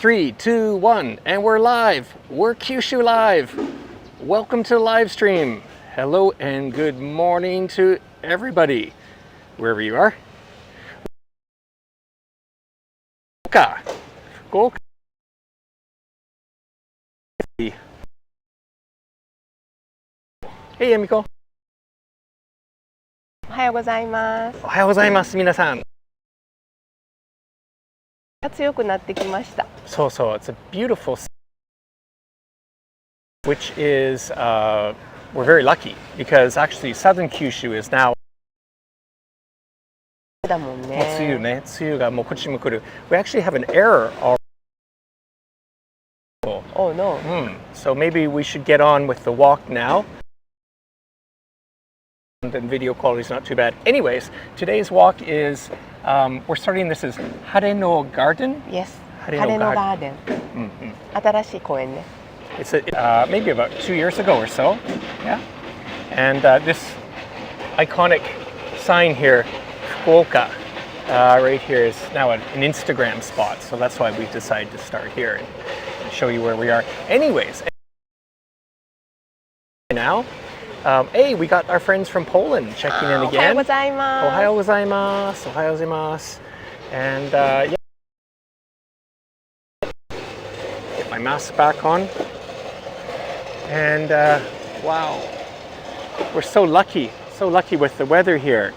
3, 2, 1, and we're live. We're Kyushu live. Welcome to the live stream. Hello and good morning to everybody, wherever you are. Fukuoka. Hey, Emiko. おはようございます。おはようございます、皆さん。強くなってきました。So, it's a beautiful, which is, we're very lucky because actually southern Kyushu is now だもんね。梅雨ね、梅雨がもうこっちにも来る。We actually have an error already. Oh no. So maybe we should get on with the walk now. And video quality is not too bad. Anyways, today's walk is, we're starting this as Hareno Garden. Yes. Hareno Garden. 新しい公園ね。It's maybe about 2 years ago or so. Yeah. And this iconic sign here, Fukuoka, right here is now an Instagram spot. So that's why we decided to start here and show you where we are. Anyways, now, hey, we got our friends from Poland checking in again. おはようございます。おはようございます。おはようございます。And yeah, get my mask back on. And wow, we're so lucky with the weather here.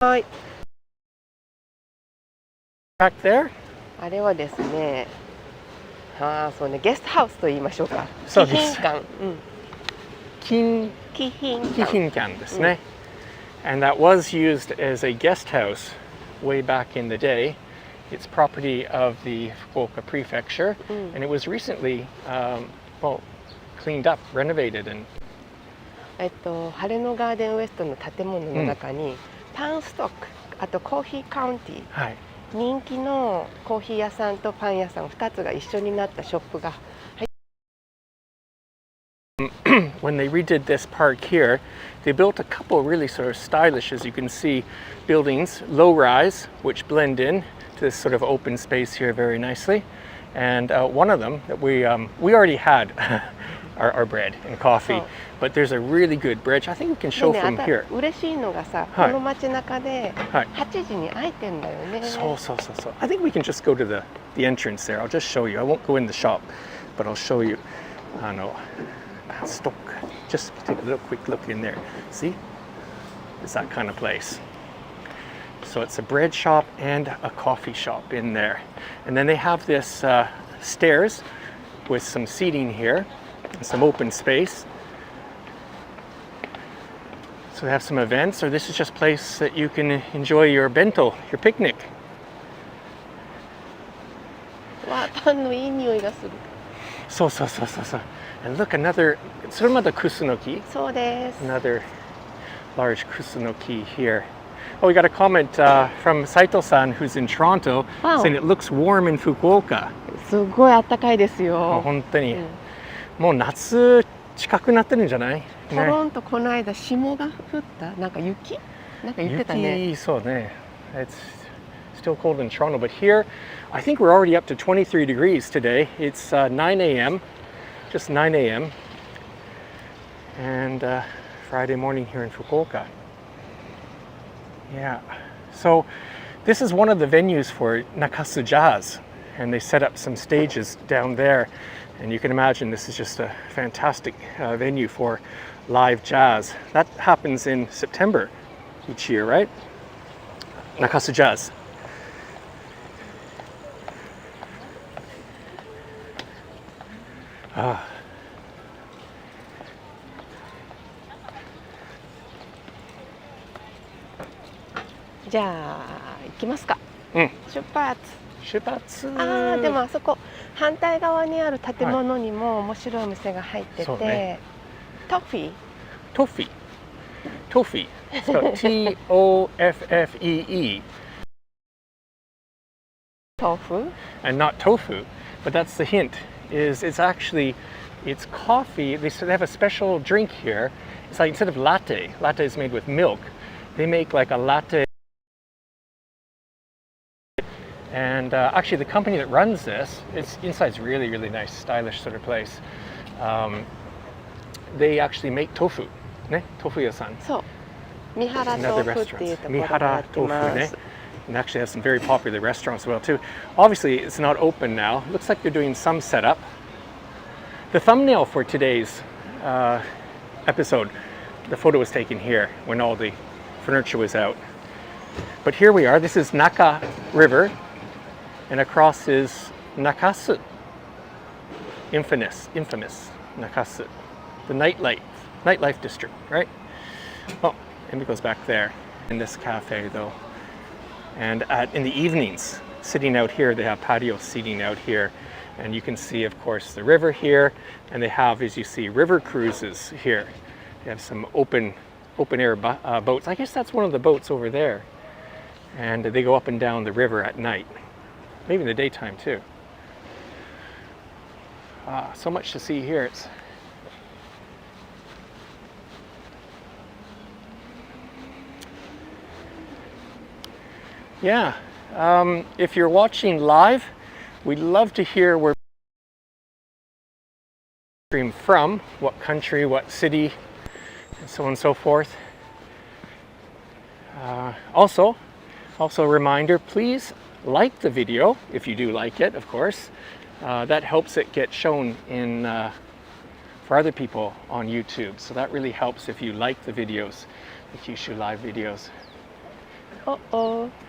はい。 Back there? あれはですね。そうね、ゲストハウスと言いましょうか。そうです。貴貴賓館ですね。And that was used as a guest house way back in the day. It's property of the Fukuoka Prefecture, and it was recently, cleaned up, renovated, and. ハレノガーデンウエストの建物の中に、パンストック、あとコーヒーカウンティー。はい。人気のコーヒー屋さんとパン屋さん2つが一緒になったショップが。When they redid this park here, they built a couple really sort of stylish, as you can see, buildings, low rise, which blend in to this sort of open space here very nicely. And one of them that we already had our bread and coffee, but there's a really good bridge. I think we can show from here. 嬉しいのがさ、この街中で8時に開いてんだよね。そう。I think we can just go to the entrance there. I'll just show you. I won't go in the shop, but I'll show you. Stock. Just take a quick look in there. See? It's that kind of place. So it's a bread shop and a coffee shop in there. And then they have this stairs with some seating here and some open space. So they have some events, or this is just a place that you can enjoy your bento, your picnic. わあ、パンのいい匂いがする。そう。And look, another, それまたクスノキ? そうです。 Another large kusunoki here. Oh, we got a comment from Saito-san, who's in Toronto, saying it looks warm in Fukuoka. すごい暖かいですよ。本当に。もう夏近くなってるんじゃない？トロントこの間霜が降った？なんか雪？なんか言ってたね。雪、そうね。It's still cold in Toronto, but here, I think we're already up to 23 degrees today. It's 9 a.m., just 9 a.m. And Friday morning here in Fukuoka. Yeah, so this is one of the venues for Nakasu Jazz, and they set up some stages down there, and you can imagine this is just a fantastic venue for live jazz. That happens in September each year, right? Nakasu Jazz. Ah. じゃあ行きますか。出発。でもあそこ反対側にある建物にも面白いお店が入ってて、トフィー。T-O-F-F-E-E. 豆腐 And not tofu, but that's the hint. It's coffee. They have a special drink here. It's like instead of latte is made with milk. They make like a latte And actually, the company that runs this, inside's really, really nice, stylish sort of place. They actually make tofu, ね、tofu屋さん。そう。三原豆腐っていうところがやってます。And actually has some very popular restaurants as well too. Obviously, it's not open now. Looks like they're doing some setup. The thumbnail for today's episode, the photo was taken here when all the furniture was out. But here we are. This is Naka River, and across is Nakasu. Infamous Nakasu, the nightlife district, right? Oh, and it goes back there in this cafe though. And in the evenings, sitting out here, they have patio seating out here. And you can see, of course, the river here. And they have, as you see, river cruises here. They have some open air boats. I guess that's one of the boats over there. And they go up and down the river at night. Maybe in the daytime too. So much to see here. Yeah, if you're watching live, we'd love to hear where you stream from, what country, what city, and so on and so forth. Also a reminder, please like the video, if you do like it, of course. That helps it get shown in for other people on YouTube. So that really helps if you like the videos, the Kyushu live videos.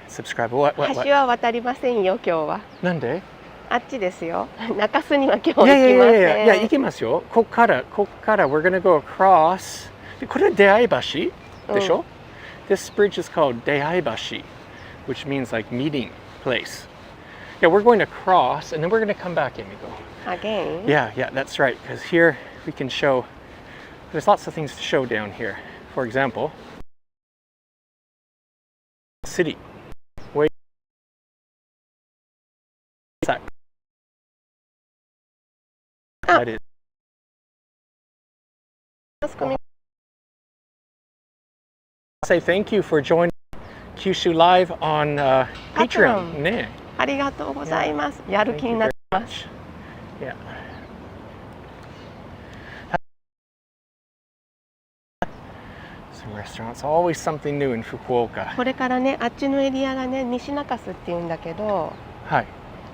Subscribe. What? 橋は渡りませんよ、今日は。なんで？あっちですよ。中洲には今日行きません。いや、行きますよ。こっから、we're gonna go across. これ出会い橋でしょ？ This bridge is called 出会い橋, which means like meeting place. Yeah, we're going to cross and then we're going to come back, Emiko. Again? Yeah, that's right. Because here we can show, there's lots of things to show down here. For example, city. Wait. That is. Say thank you for joining Kyushu Live on Patreon. ね。ありがとうございます。やる気になってます。Yeah. Some restaurants, always something new in Fukuoka. これからね、あっちのエリアがね、西中洲って言うんだけど、はい。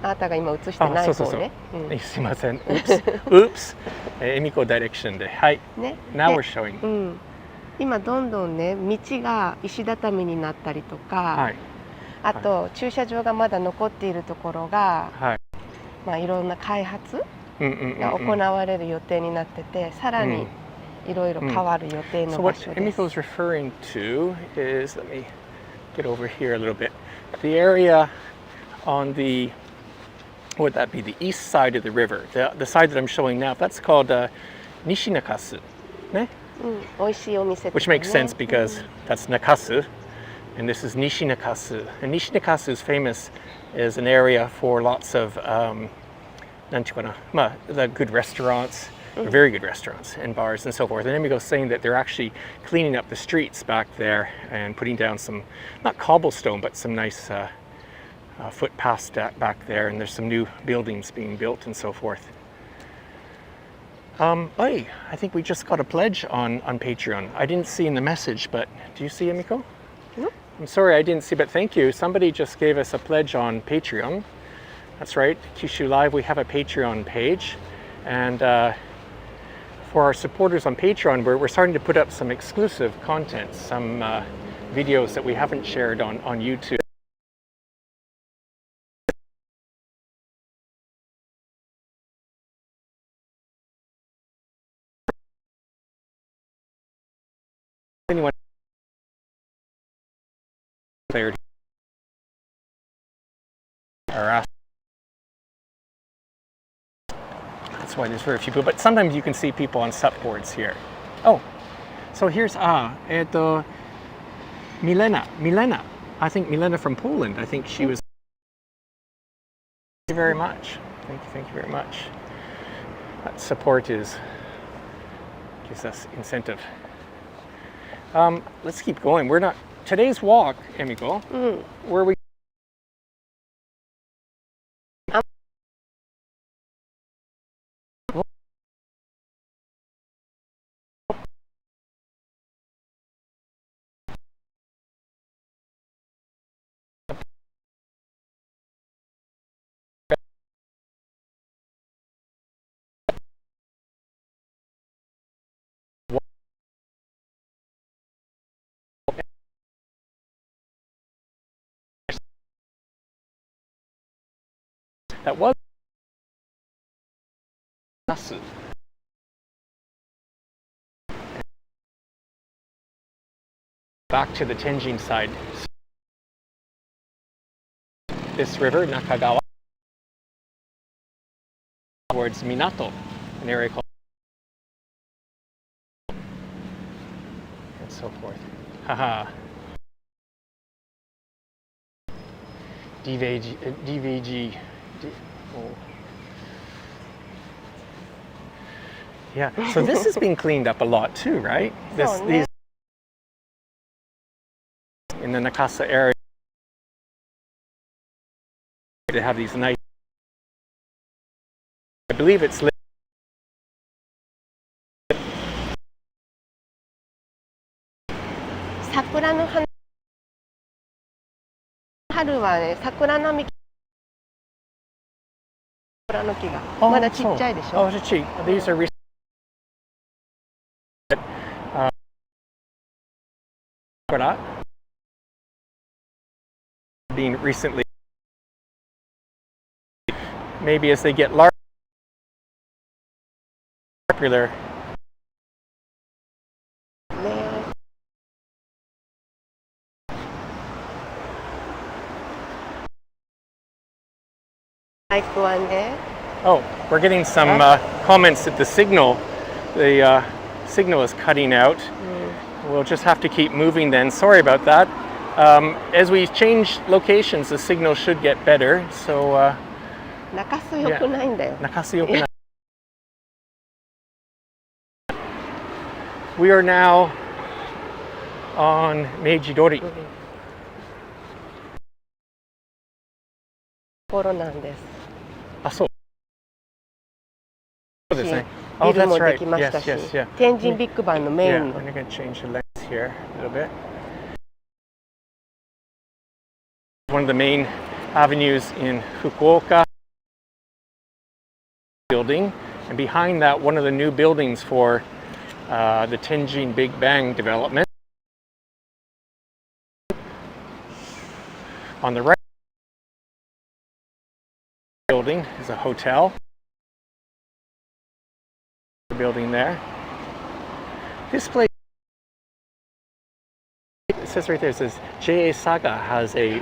あなたが今映してない方ね。すいません。Oops. エミコダイレクションで。はい。ね。Now we're showing. 今どんどんね、道が石畳になったりとか、あと駐車場がまだ残っているところが、まあいろんな開発が行われる予定になってて、さらにいろいろ変わる予定の場所です。So what Emiko is referring to is, let me get over here a little bit. The area on the, what would that be? The east side of the river, the side that I'm showing now. That's called Nishi Nakasu. ね。美味しいお店。Which makes sense because that's Nakasu, and this is Nishi Nakasu. And Nishi Nakasu is famous as an area for lots of, the good restaurants, very good restaurants and bars and so forth. And Emiko's saying that they're actually cleaning up the streets back there and putting down some, not cobblestone, but some nice footpaths back there. And there's some new buildings being built and so forth. I think we just got a pledge on Patreon. I didn't see in the message, but do you see, Emiko? No. I'm sorry, I didn't see, but thank you. Somebody just gave us a pledge on Patreon. That's right, Kyushu Live, we have a Patreon page. And for our supporters on Patreon, we're starting to put up some exclusive content, some videos that we haven't shared on YouTube. Anyone there are asked. That's why there's very few people, but sometimes you can see people on supboards here. Oh, so here's Milena. I think Milena from Poland. I think she was. Thank you very much. Thank you very much. That support gives us incentive. Let's keep going. We're not today's walk, Emiko. Where we that was Nakasu. Back to the Tenjin side. This river, Nakagawa, towards Minato, an area called, and so forth. Haha. DVG. Oh. Yeah, so this has been cleaned up a lot too, right? These in the Nakasu area, they have these nice, I believe it's lit. Sakura no hana, 春はね、桜並木、桜の木がまだちっちゃいでしょ。Oh, it's cheap. These are being recently, maybe as they get larger, popular. バイクはね。Oh, we're getting some comments that the signal is cutting out. We'll just have to keep moving then. Sorry about that. As we change locations, the signal should get better. So, 中洲良くないんだよ。Nakasu良くない。We are now on Meiji-dori. ところなんです。あ、そう。そうですね。ビルもできましたし、天神ビッグバンのメインの。We're going to change the lens here a little bit. One of the main avenues in Fukuoka building, and behind that, one of the new buildings for the Tenjin Big Bang development. On the right building is a hotel. Building there. This place, it says right there, it says JA Saga has a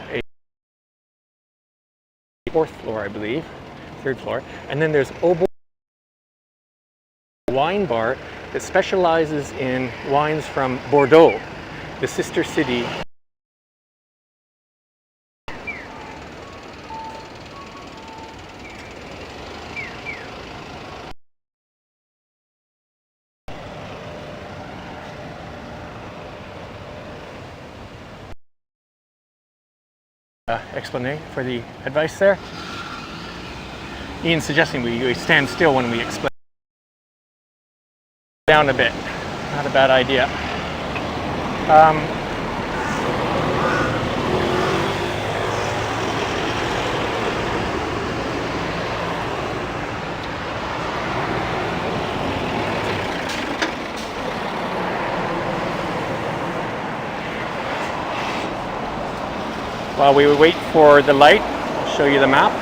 fourth floor, I believe, third floor, and then there's Obo Wine Bar that specializes in wines from Bordeaux, the sister city. Explanation for the advice there. Ian's suggesting we stand still when we explain. Down a bit. Not a bad idea. While we wait for the light, I'll show you the map.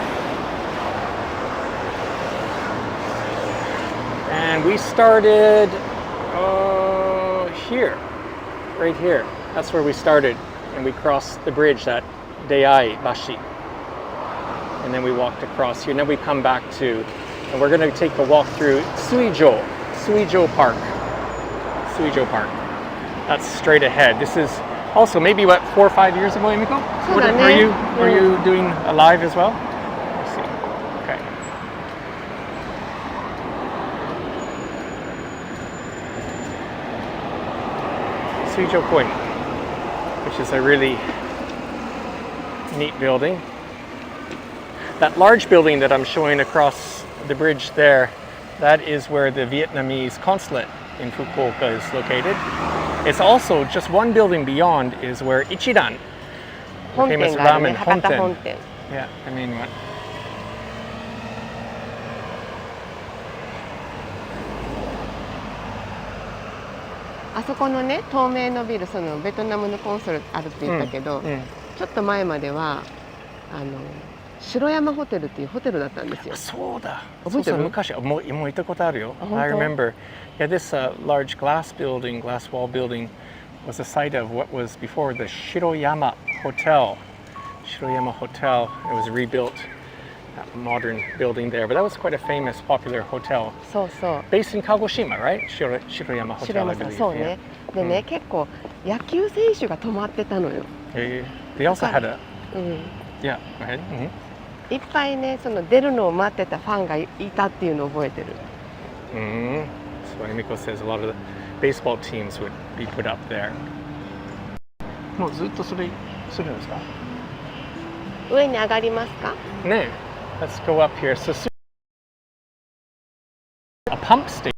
And we started here, right here. That's where we started. And we crossed the bridge, that Deiai Bashi. And then we walked across here. And then we come back to, and we're going to take a walk through Suijo Park. Suijo Park. That's straight ahead. This is also, maybe what, 4 or 5 years ago, Emiko? Were you doing a live as well? I see. Okay. Suijo Koen, which is a really neat building. That large building that I'm showing across the bridge there, that is where the Vietnamese consulate in Fukuoka is located. It's also just one building beyond is where Ichiran, the famous ramen Honten. Yeah, the main one. あそこのね、透明のビル、そのベトナムのコンソルあるって言ったけど、ちょっと前までは城山ホテルっていうホテルだったんですよ。そうだ。覚えてる？昔もう行ったことあるよ。あ、本当？ I remember. Yeah, this large glass wall building, was the site of what was before the Shiroyama Hotel. Shiroyama Hotel. It was rebuilt. That modern building there, but that was quite a famous, popular hotel. そうそう。 Based in Kagoshima, right? Shiroyama 城 Hotel, I 山さん、 believe. そうね。でね、結構野球選手が泊まってたのよ。Yeah. They also had a. うん。 Yeah. Go ahead. いっぱいね、その出るのを待ってたファンがいたっていうのを覚えてる。So Emiko says a lot of the baseball teams would be put up there. もうずっとそれするんですか？上に上がりますか？ね。Let's go up here. So a pump station.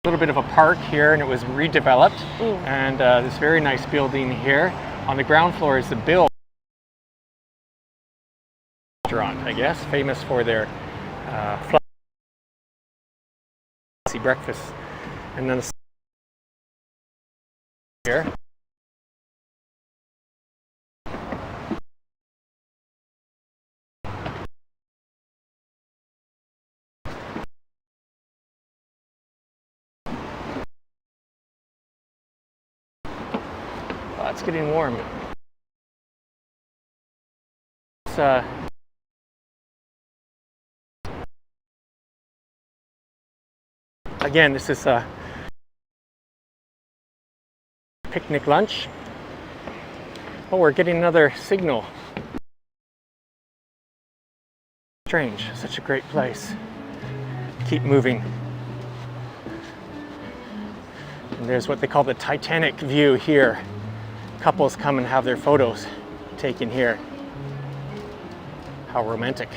A little bit of a park here, and it was redeveloped. And this very nice building here. On the ground floor is the Bill restaurant, I guess, famous for their fancy breakfast. And then here. It's getting warm. It's, again, this is a picnic lunch. Oh, we're getting another signal. Strange, such a great place. Keep moving. And there's what they call the Titanic view here. Couples come and have their photos taken here. How romantic.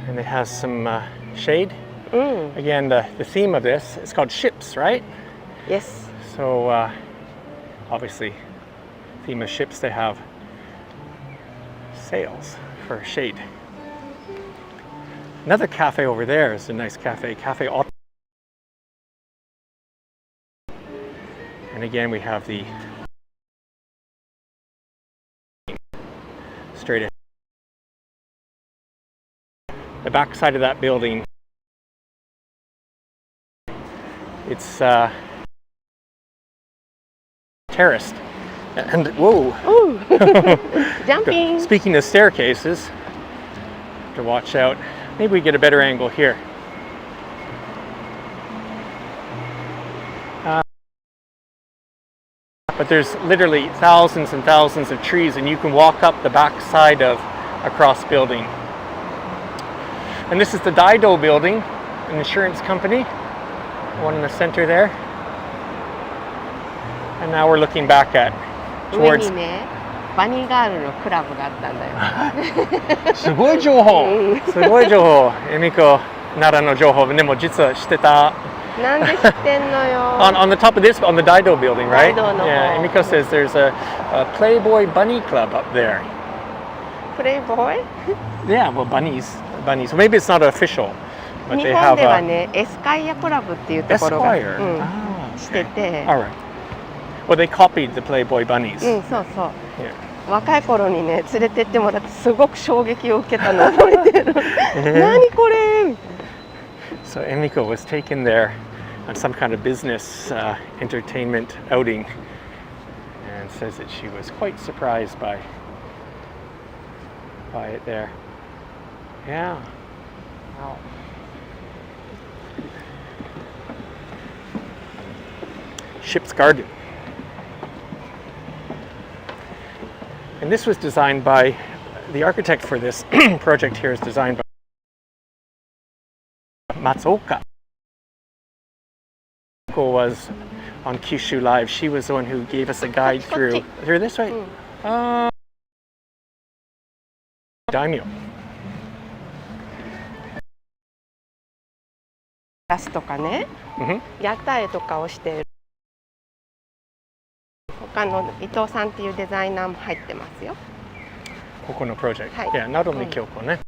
And it has some shade. Again, the theme of this is called ships, right? Yes. So obviously, theme of ships, they have sails for shade. Another cafe over there is a nice cafe, Cafe Otto. And again, we have the straight ahead. The back side of that building, it's terraced. And whoa! Jumping! Speaking of staircases, to watch out. Maybe we get a better angle here. But there's literally thousands and thousands of trees, and you can walk up the back side of a cross building. And this is the Daido building, an insurance company, one in the center there. And now we're looking back at towards. 上にね、バニーガールのクラブがあったんだよ。すごい情報。すごい情報。エミコ、奈良の情報。でも実は知ってた。なんで知ってんのよ。on the top of this, on the Daido building, right? Daidoの方。Yeah, Emiko says there's a Playboy bunny club up there. Playboy? Yeah, well, bunnies. So maybe it's not official, but 日 they 本 have では a ね、エスカイアクラブっていうところが、 Esquire. Ah, してて、 all right. Well, they copied the Playboy bunnies. そうそう。 Yeah. 若い頃にね、連れてってもらってすごく衝撃を受けたのを覚えてる。何これ? So Emiko was taken there on some kind of business entertainment outing, and says that she was quite surprised by it there. Yeah. Wow. Ship's Garden. And this was designed by the architect for this project here is designed by Matsuoka. Was on Kyushu Live. She was the one who gave us a guide through this, right? Daimyo. ガスとかね、屋台とかをしている。こ他の伊藤さんっていうデザイナーも入ってますよ。ここのプロジェクト。はい。Yeah, not only Kyoko ね。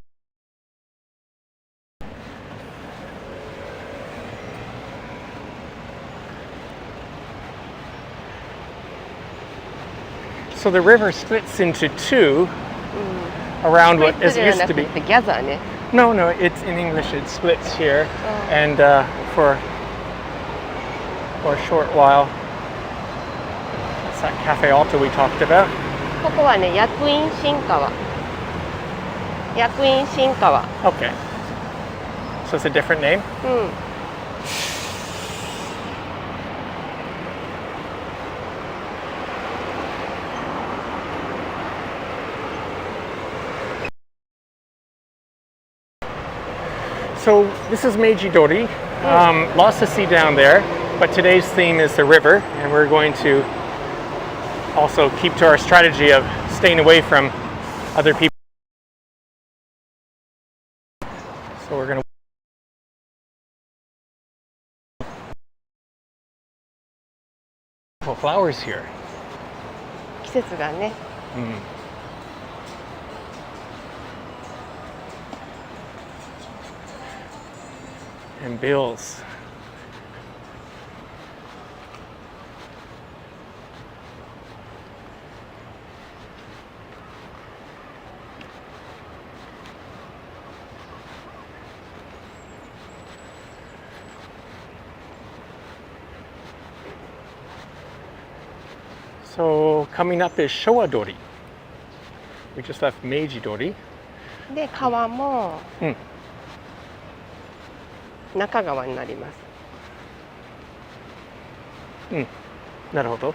So the river splits into two around what is used to be. Gather ね。No, it's in English. It splits here, and for a short while. That's that Cafe Alto we talked about. ここはね、薬院新川。薬院新川。Okay. So it's a different name? うん。So this is Meiji Dori. Lots to see down there, but today's theme is the river, and we're going to also keep to our strategy of staying away from other people. So we're going to flowers here. 季節がね。And bills. So coming up is Showa Dori. We just left Meiji Dori. で、川も中川になります。Naruhodo.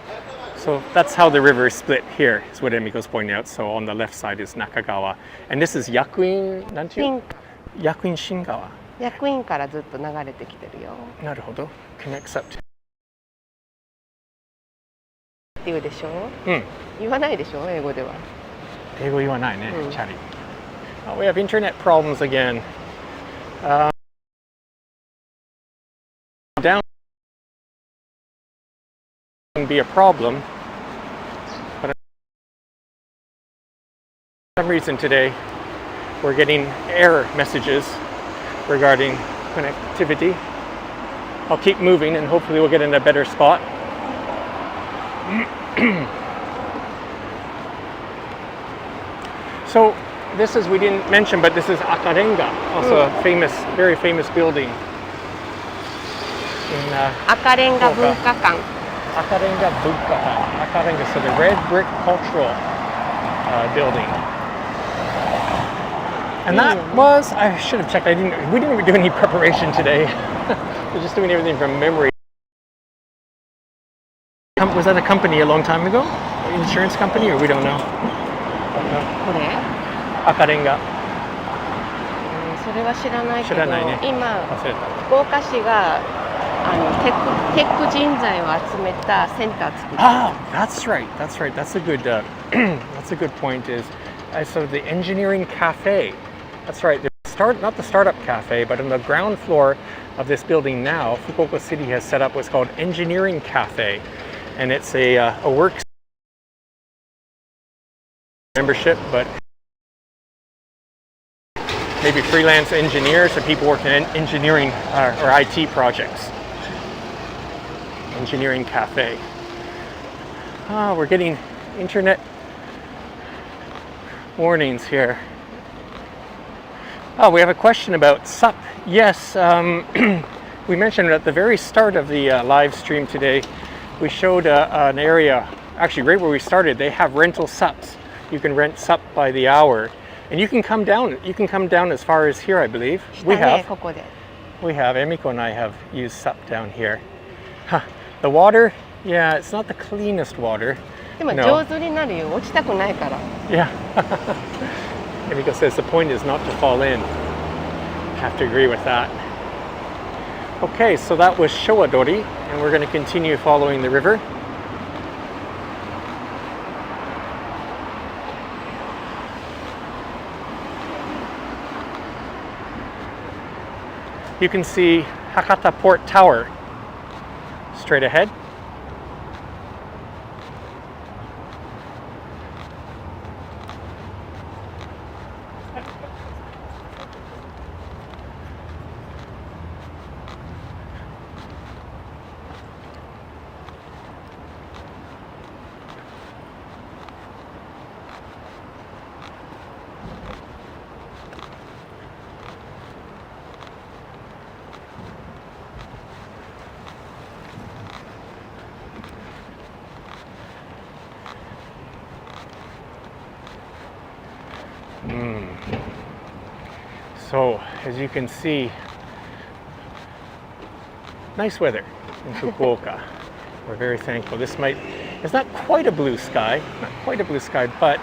So that's how the river is split here, is what Emiko's pointing out. So on the left side is Nakagawa. And this is Yakuin, Yakuin Shingawa. 薬院からずっと流れてきてるよ。Naruhodo. Connects up to. って言うでしょ？言わないでしょ？英語では。英語言わないね、チャリ。Oh, we have internet problems again. Down can be a problem, but for some reason today we're getting error messages regarding connectivity. I'll keep moving and hopefully we'll get in a better spot. So this is, we didn't mention, but this is Akarenga, also a famous, very famous building. Akarenga Bunkakan. Akarenga Bunkakan. Akarenga, so the red brick cultural building. And that was, I should have checked, we didn't do any preparation today. We're just doing everything from memory. Was that a company a long time ago? An insurance company, or we don't know? これ？赤レンガ。それは知らないけど、知らないね。今福岡市がテック人材を集めたセンター作ってる。Ah, that's right. That's right. That's a good. That's a good point. Is so the engineering cafe. That's right. Not the startup cafe, but on the ground floor of this building now, Fukuoka City has set up what's called engineering cafe, and it's a work membership, but maybe freelance engineers or people working in engineering or IT projects. Engineering cafe. Ah, we're getting internet warnings here. Oh, we have a question about SUP. Yes, we mentioned at the very start of the live stream today, we showed an area, actually right where we started, they have rental SUPs. You can rent SUP by the hour. And you can come down. You can come down as far as here, I believe. We have. Emiko and I have used SUP down here. Huh. The water, yeah, it's not the cleanest water. でも上手になるよ。落ちたくないから。Yeah. Emiko says the point is not to fall in. Have to agree with that. Okay, so that was Showadori, and we're going to continue following the river. You can see Hakata Port Tower straight ahead. So, as you can see, nice weather in Fukuoka. We're very thankful. It's not quite a blue sky, but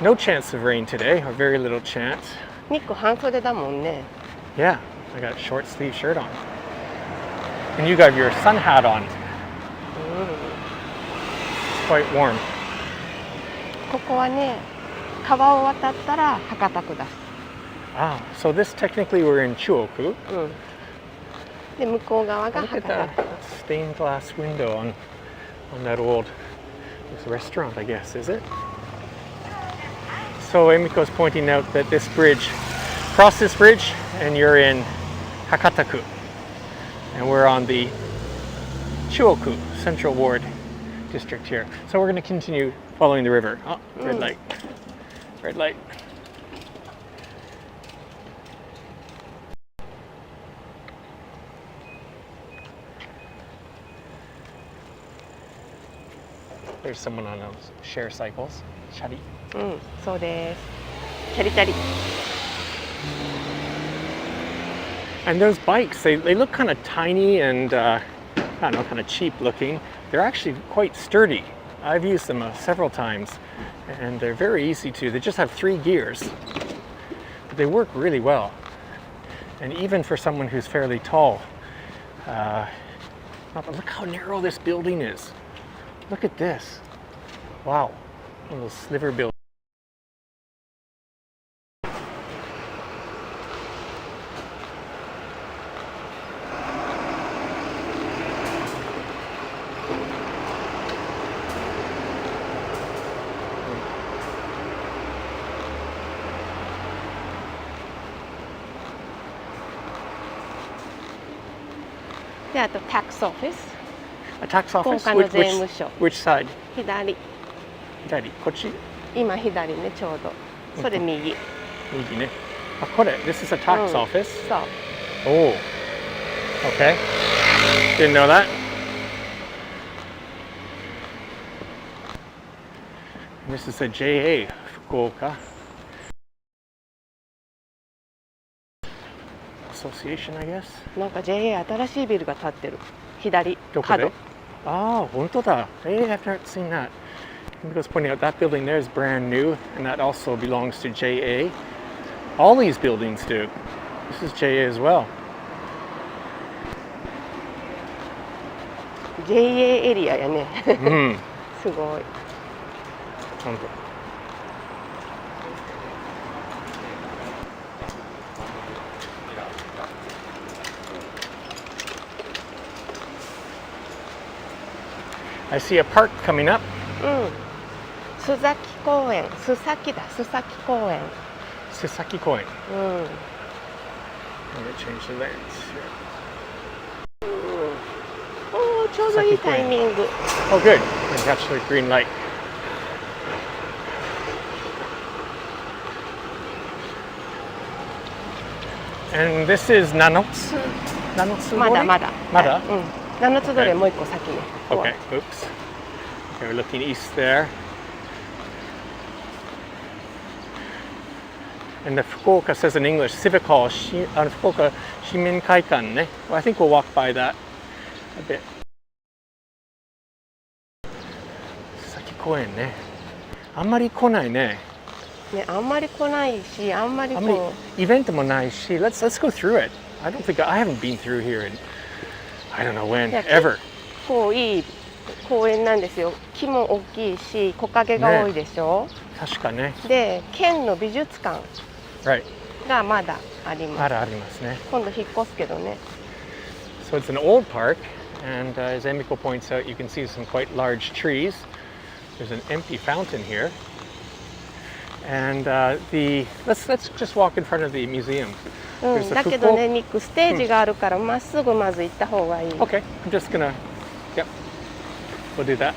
no chance of rain today, or very little chance. ニック半袖だもんね。 Yeah, I got a short sleeve shirt on. And you got your sun hat on. It's quite warm. ここはね、川を渡ったら博多区だ。Ah, so this technically we're in Chuoku. で向こう側が Look 博 at 多 that 区。 stained glass window on that old restaurant, I guess, is it? So Emiko's pointing out that this bridge, cross this bridge and you're in Hakataku. And we're on the Chuoku Central Ward district here. So we're going to continue following the river. Oh, red light. Red light. There's someone on those share cycles. Chari. そうです。チャリチャリ。 And those bikes, they look kind of tiny and, I don't know, kind of cheap looking. They're actually quite sturdy. I've used them several times, and they're very easy to. They just have 3 gears, but they work really well. And even for someone who's fairly tall, look how narrow this building is. Look at this. Wow, a little sliver building.で、あと tax office。 A tax 福 office? 岡の税務署。 Which side? 左。 Daddy, こっち? 今左ね、ちょうど。それ右。右ね。あ、これ This is a tax office? そう。 Oh, okay. Didn't know that. And this is a JA, Fukuoka Association, I guess. なんか JA 新しいビルが建ってる。左。どこで? 角。Ah, 本当だ. Hey, I've not seen that. Because pointing out that building there is brand new, and that also belongs to JA. All these buildings do. This is JA as well. JA エリアやね。すごい。本当. I see a park coming up. 須崎公園。須崎だ。須崎公園。Sasaki Koen. うん。 I'm going to change the lens here. おー、ちょうどいいタイミング。 Oh, good. It's actually green light. And this is Nanotsu? Nanotsu まだまだ。まだ? うん。七つ通りもう一個先ね。 Okay, oops. Okay, we're looking east there. And the Fukuoka says in English, Civic Hall, Fukuoka Shimin Kaikan. Well, I think we'll walk by that a bit. Sasaki Koen ね。あんまり来ないね。ね、あんまり来ないし、あんまりこう。あんまりイベントもないし、let's go through it. I don't think I haven't been through here in I don't know when, ever. 結構いい公園なんですよ。木も大きいし、木陰が多いでしょ。確かね。で、県の美術館がまだあります。まだありますね。今度引っ越すけどね。So it's an old park, and as Emiko points out, you can see some quite large trees. There's an empty fountain here, and let's just walk in front of the museum. だけどね、ニックステージがあるからまっすぐまず行った方がいい。Okay, I'm just gonna, yep, we'll do that.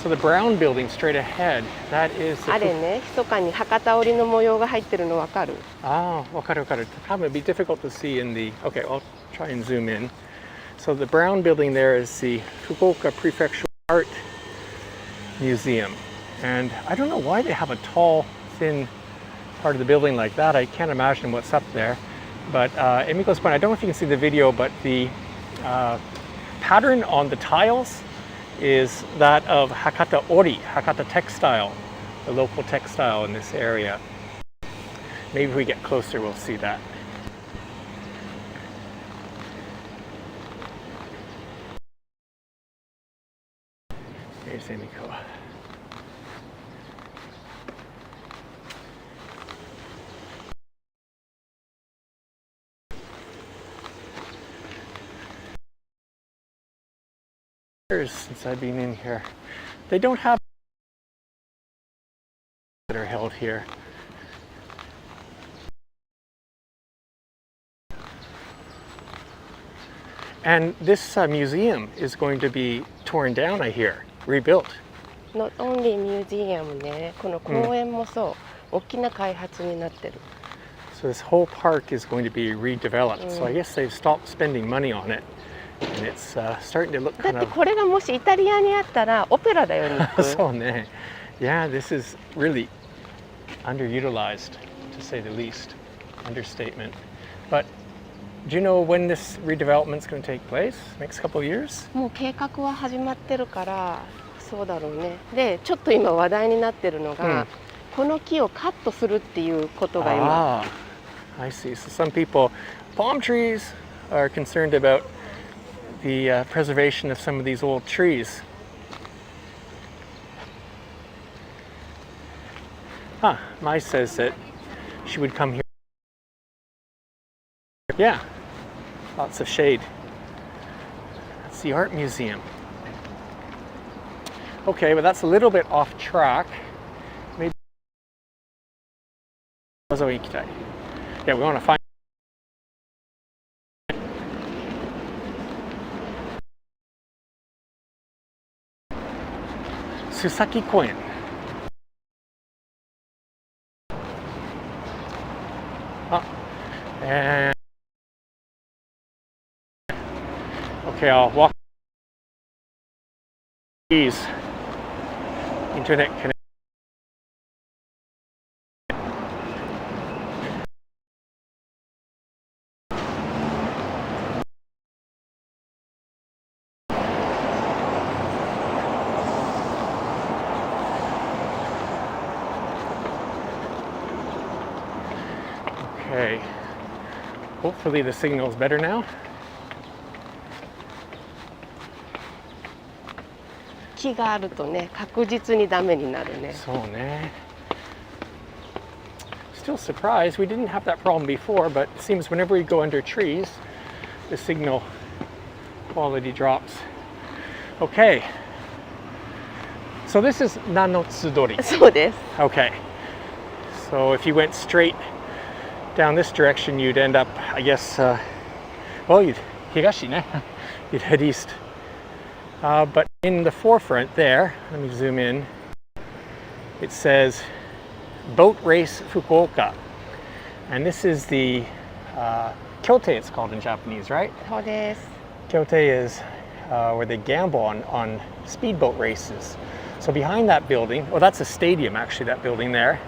So the brown building straight ahead, that is. あれね、密かに博多織の模様が入ってるのわかる？Ah, わかるわかる。Probably be difficult to see in the. Okay, I'll try and zoom in. So the brown building there is the Fukuoka Prefectural Art Museum, And I don't know why they have a tall, thin part of the building like that. I can't imagine what's up there. But Emiko's point, I don't know if you can see the video, but the pattern on the tiles is that of Hakata Ori, Hakata textile, the local textile in this area. Maybe if we get closer, we'll see that. Here's Emiko. Since I've been in here, they don't have that are held here. And this museum is going to be torn down, I hear, rebuilt. Not only museum ね、この公園もそう、大きな開発になってる。So this whole park is going to be redeveloped. So I guess they've stopped spending money on it. And it's starting to look だ kind って of これがもしイタリアにあったらオペラだよね。そうね. Yeah, this is really underutilized, to say the least. Understatement. But do you know when this redevelopment is going to take place? Next couple of years? もう計画は始まってるからそうだろうね。で、ちょっと今話題になってるのが、この木をカットするっていうことが今。I see. So some people, palm trees, are concerned about the preservation of some of these old trees. Mai says that she would come here. Yeah, lots of shade. That's the art museum. Okay, but that's a little bit off track. Maybe. Yeah, we want to find. Nishi Koen. And okay, I'll walk these internet connection. Okay, hopefully the signal is better now. 木があるとね、確実にダメになるね。そうね。Still surprised we didn't have that problem before, but it seems whenever we go under trees, the signal quality drops. Okay. So this is Nanotsudori. そうです。Okay. So if you went straight down this direction, you'd end up, I guess, well, you'd higashi, ne? You'd head east. But in the forefront there, let me zoom in, it says Boat Race Fukuoka. And this is the kyote, it's called in Japanese, right? そうです。 Kyote is where they gamble on speedboat races. So behind that building, well, that's a stadium actually, that building there.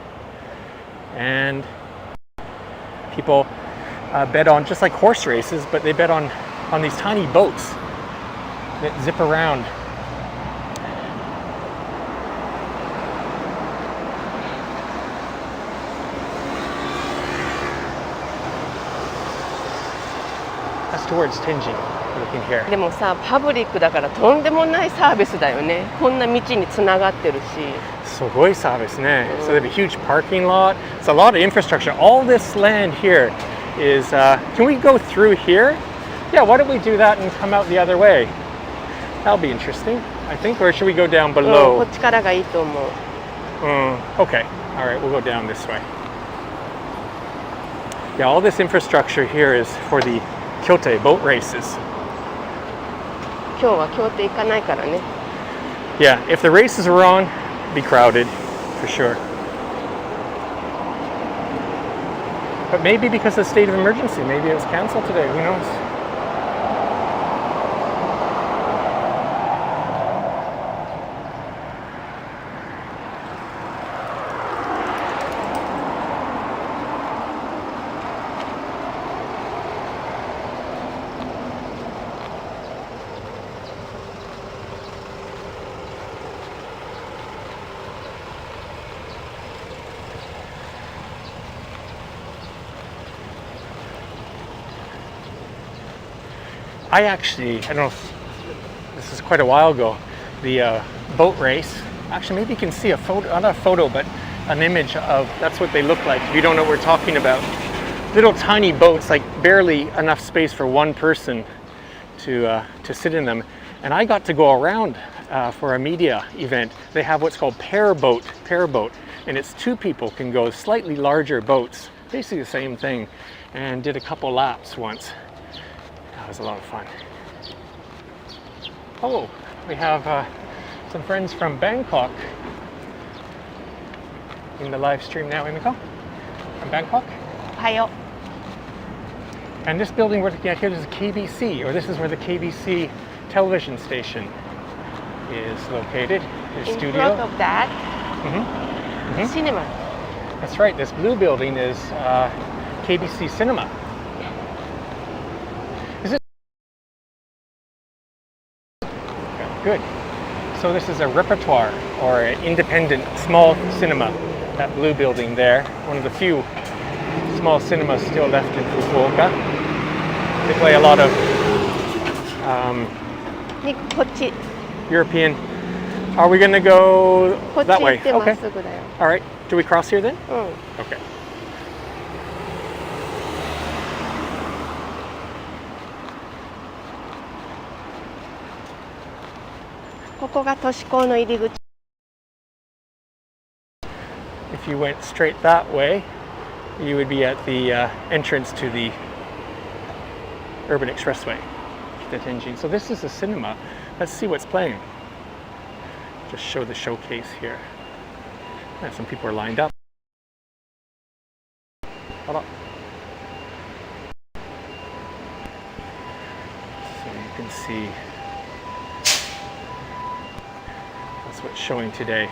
And people bet on, just like horse races, but they bet on these tiny boats that zip around. That's towards Tenjin, looking here. でもさ、パブリックだからとんでもないサービスだよね。こんな道につながってるし。すごいサービスね。So they have a huge parking lot. It's a lot of infrastructure. All this land here is, can we go through here? Yeah, why don't we do that and come out the other way? That'll be interesting, I think. Or should we go down こ below? っちからがいいと思う。Okay, all right, we'll go down this way. Yeah, all this infrastructure here is for the kyote boat races. 今日は京都行かないからね。Yeah, if the races were on, it'd be crowded, for sure. But maybe because of the state of emergency, maybe it was canceled today, who knows? I don't know if this is quite a while ago, the boat race. Actually, maybe you can see a photo, not a photo, but an image of, that's what they look like. If you don't know what we're talking about, little tiny boats, like barely enough space for one person to sit in them. And I got to go around for a media event. They have what's called pair boat, and it's two people can go, slightly larger boats, basically the same thing, and did a couple laps once. That was a lot of fun. Oh, we have some friends from Bangkok in the live stream now, Emiko, from Bangkok. Ohio. And this building we're looking at here is KBC, or this is where the KBC television station is located. There's In studio. front of that, cinema. That's right, this blue building is KBC Cinema. Is it? Good. So this is a repertoire or an independent small cinema, that blue building there. One of the few small cinemas still left in Fukuoka. They play a lot of European. Are we going to go that way? Okay. All right. Do we cross here then? Okay. ここが都市高の入り口。 If you went straight that way, you would be at the entrance to the Urban Expressway, Kitatenjin. So this is a cinema. Let's see what's playing. Just show the showcase here. And some people are lined up. Hold on. So you can see that's what's showing today.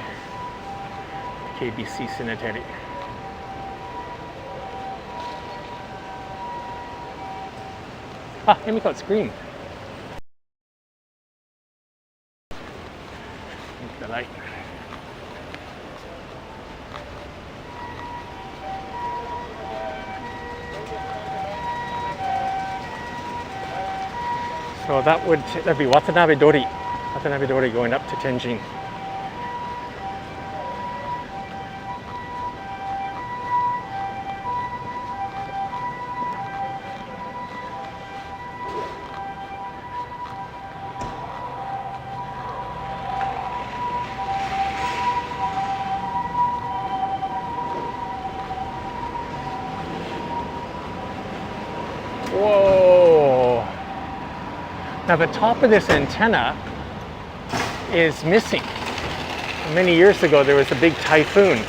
KBC Cemetery. Ah, Emiko, it's green. Look at the light. So that'd be Watanabe Dori. Watanabe Dori going up to Tenjin. Whoa! Now the top of this antenna is missing. Many years ago there was a big typhoon,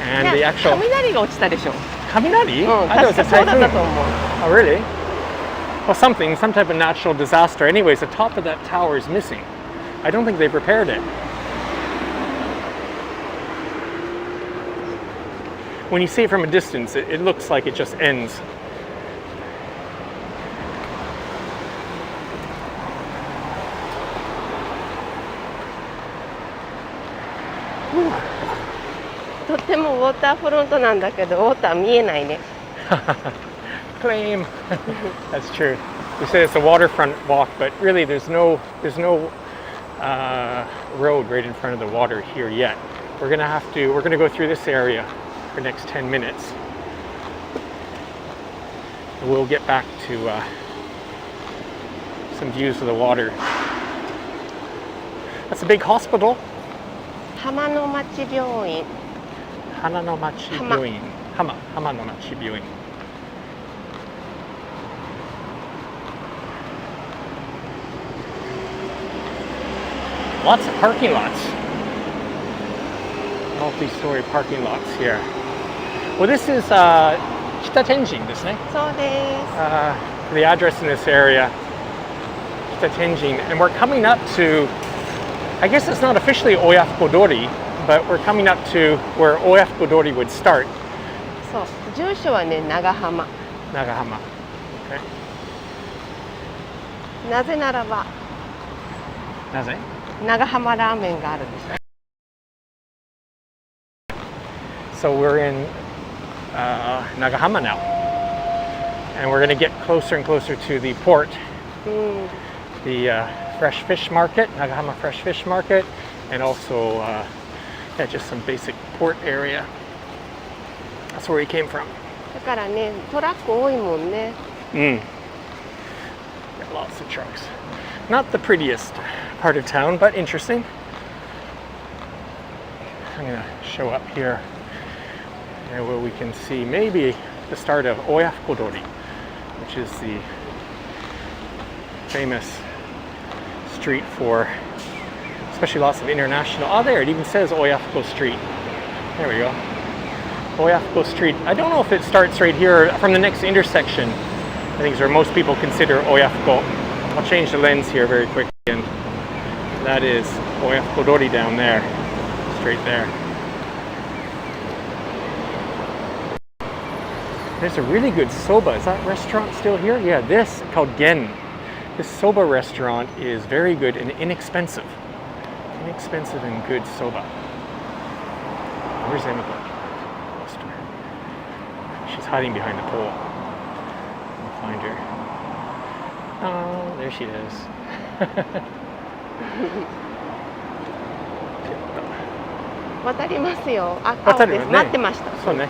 and the actual 雷が落ちたでしょ。Kaminari? うん、 I thought it was a 確かそうだった typhoon. と思う。 Oh, really? Well, some type of natural disaster. Anyways, the top of that tower is missing. I don't think they've repaired it. When you see it from a distance, it looks like it just ends. Whew. とってもウォーターフロントなんだけど、ウォーター見えないね。Claim. That's true. We say it's a waterfront walk, but really there's no road right in front of the water here yet. We're gonna go through this area for the next 10 minutes. And we'll get back to some views of the water. That's a big hospital. 浜の町病院。浜の町病院。浜の町病院。Lots of parking lots. Multi-story parking lots here. Well, this is Kitatenjin, ですね。そうです。 The address in this area, Kitatenjin, and we're coming up to, I guess it's not officially Oyafukodori, but we're coming up to where Oyafukodori would start. そう。住所はね、長浜。Nagahama. Okay. なぜならば、なぜ? 長浜ラーメンがあるんです。 So we're in Nagahama now, and we're going to get closer and closer to the port The fresh fish market, Nagahama Fresh Fish Market, and also yeah, just some basic port area. That's where he came from. だからね、トラック多いもんね。Got lots of trucks. Not the prettiest part of town, but interesting. I'm gonna show up here where we can see maybe the start of Oyafukodori, which is the famous street for especially lots of international. Oh, there, it even says Oyafuko Street. There we go. Oyafuko Street. I don't know if it starts right here from the next intersection. I think is where most people consider Oyafuko. I'll change the lens here very quickly, and that is Oyafukodori down there, straight there. There's a really good soba. Is that restaurant still here? Yeah, this called Gen. This soba restaurant is very good and inexpensive. Inexpensive and good soba. Where's Emiko? Lost her. She's hiding behind the pole. I'll find her. Oh, there she is. 渡りますよ。あ、渡るよね。待ってました。そうね。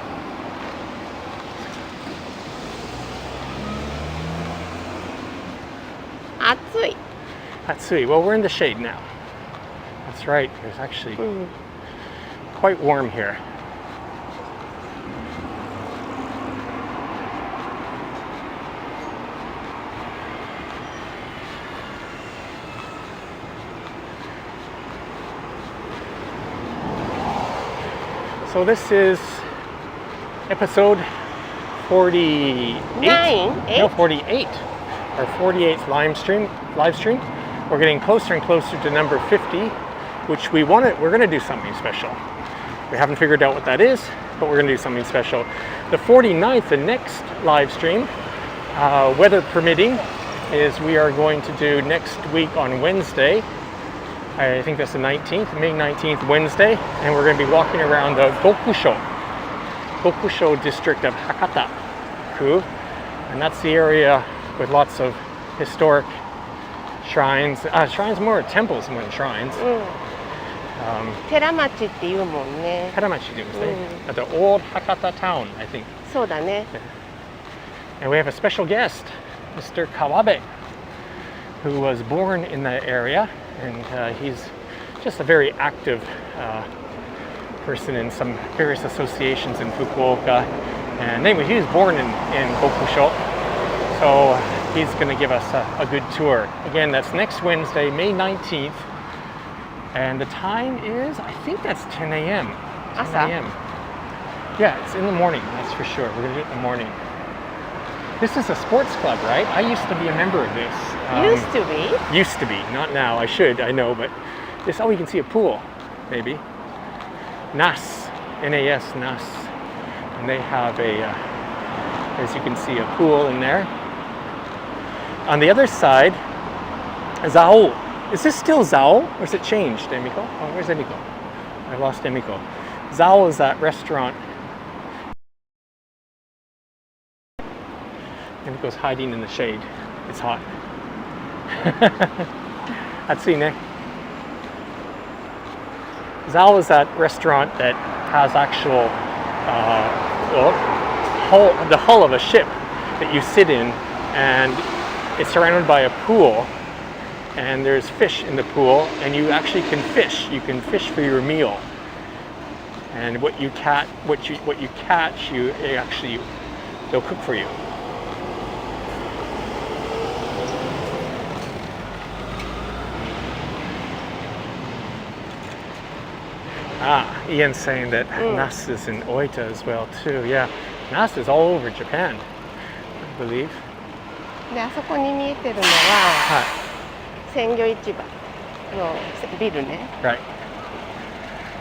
暑い。Atsui. Well, we're in the shade now. That's right. There's actually quite warm here. So this is episode 48. 9? No, 48. Our 48th live stream. We're getting closer and closer to number 50, which we're going to do something special. We haven't figured out what that is, but we're going to do something special. The 49th, the next live stream, weather permitting, is we are going to do next week on Wednesday. I think that's the 19th, May 19th, Wednesday, and we're going to be walking around the Dokusho district of Hakata-ku, and that's the area with lots of historic shrines. Shrines more temples more than shrines. 寺町っていうもんね。寺町って言うんですね。At the old Hakata town, I think. そうだね。And we have a special guest, Mr. Kawabe, who was born in that area, and he's just a very active person in some various associations in Fukuoka. And anyway, he was born in Gokusho, so he's going to give us a good tour. Again, that's next Wednesday, May 19th, and the time is, I think that's 10 a.m. 10 a.m. Yeah, it's in the morning, that's for sure. We're going to do it in the morning. This is a sports club, right? I used to be a member of this. Used to be? Used to be, not now. I should, I know, but this, oh, you can see a pool, maybe. NAS, N-A-S, NAS. And they have a, as you can see, a pool in there. On the other side, Zao. Is this still Zao, or has it changed, Emiko? Oh, where's Emiko? I lost Emiko. Zao is that restaurant. Emiko's hiding in the shade. It's hot. Atsui. Zao is that restaurant that has actual, the hull of a ship that you sit in, and it's surrounded by a pool, and there's fish in the pool, and you actually can fish. You can fish for your meal, and what you catch, they'll cook for you. Ian's saying that NAS is in Oita as well too. Yeah, NAS is all over Japan, I believe. で、あそこに見えてるのは鮮魚市場のビルね。Right.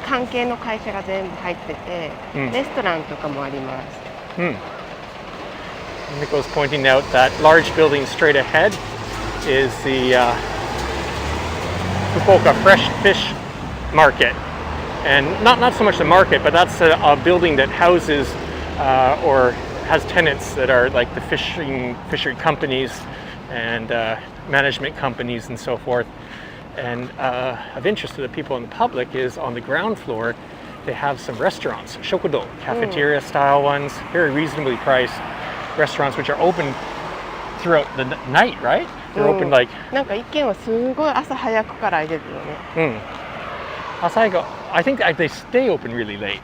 関係の会社が全部入ってて、レストランとかもあります。Nico's pointing out that large building straight ahead is the Fukuoka Fresh Fish Market. And not so much the market, but that's a building that houses or has tenants that are like the fishery companies and management companies and so forth. And of interest to the people in the public is on the ground floor, they have some restaurants, shokudo, cafeteria style ones, very reasonably priced restaurants which are open throughout the night, right? They're open like... なんか一軒はすごい朝早くから開いてるよね。I think they stay open really late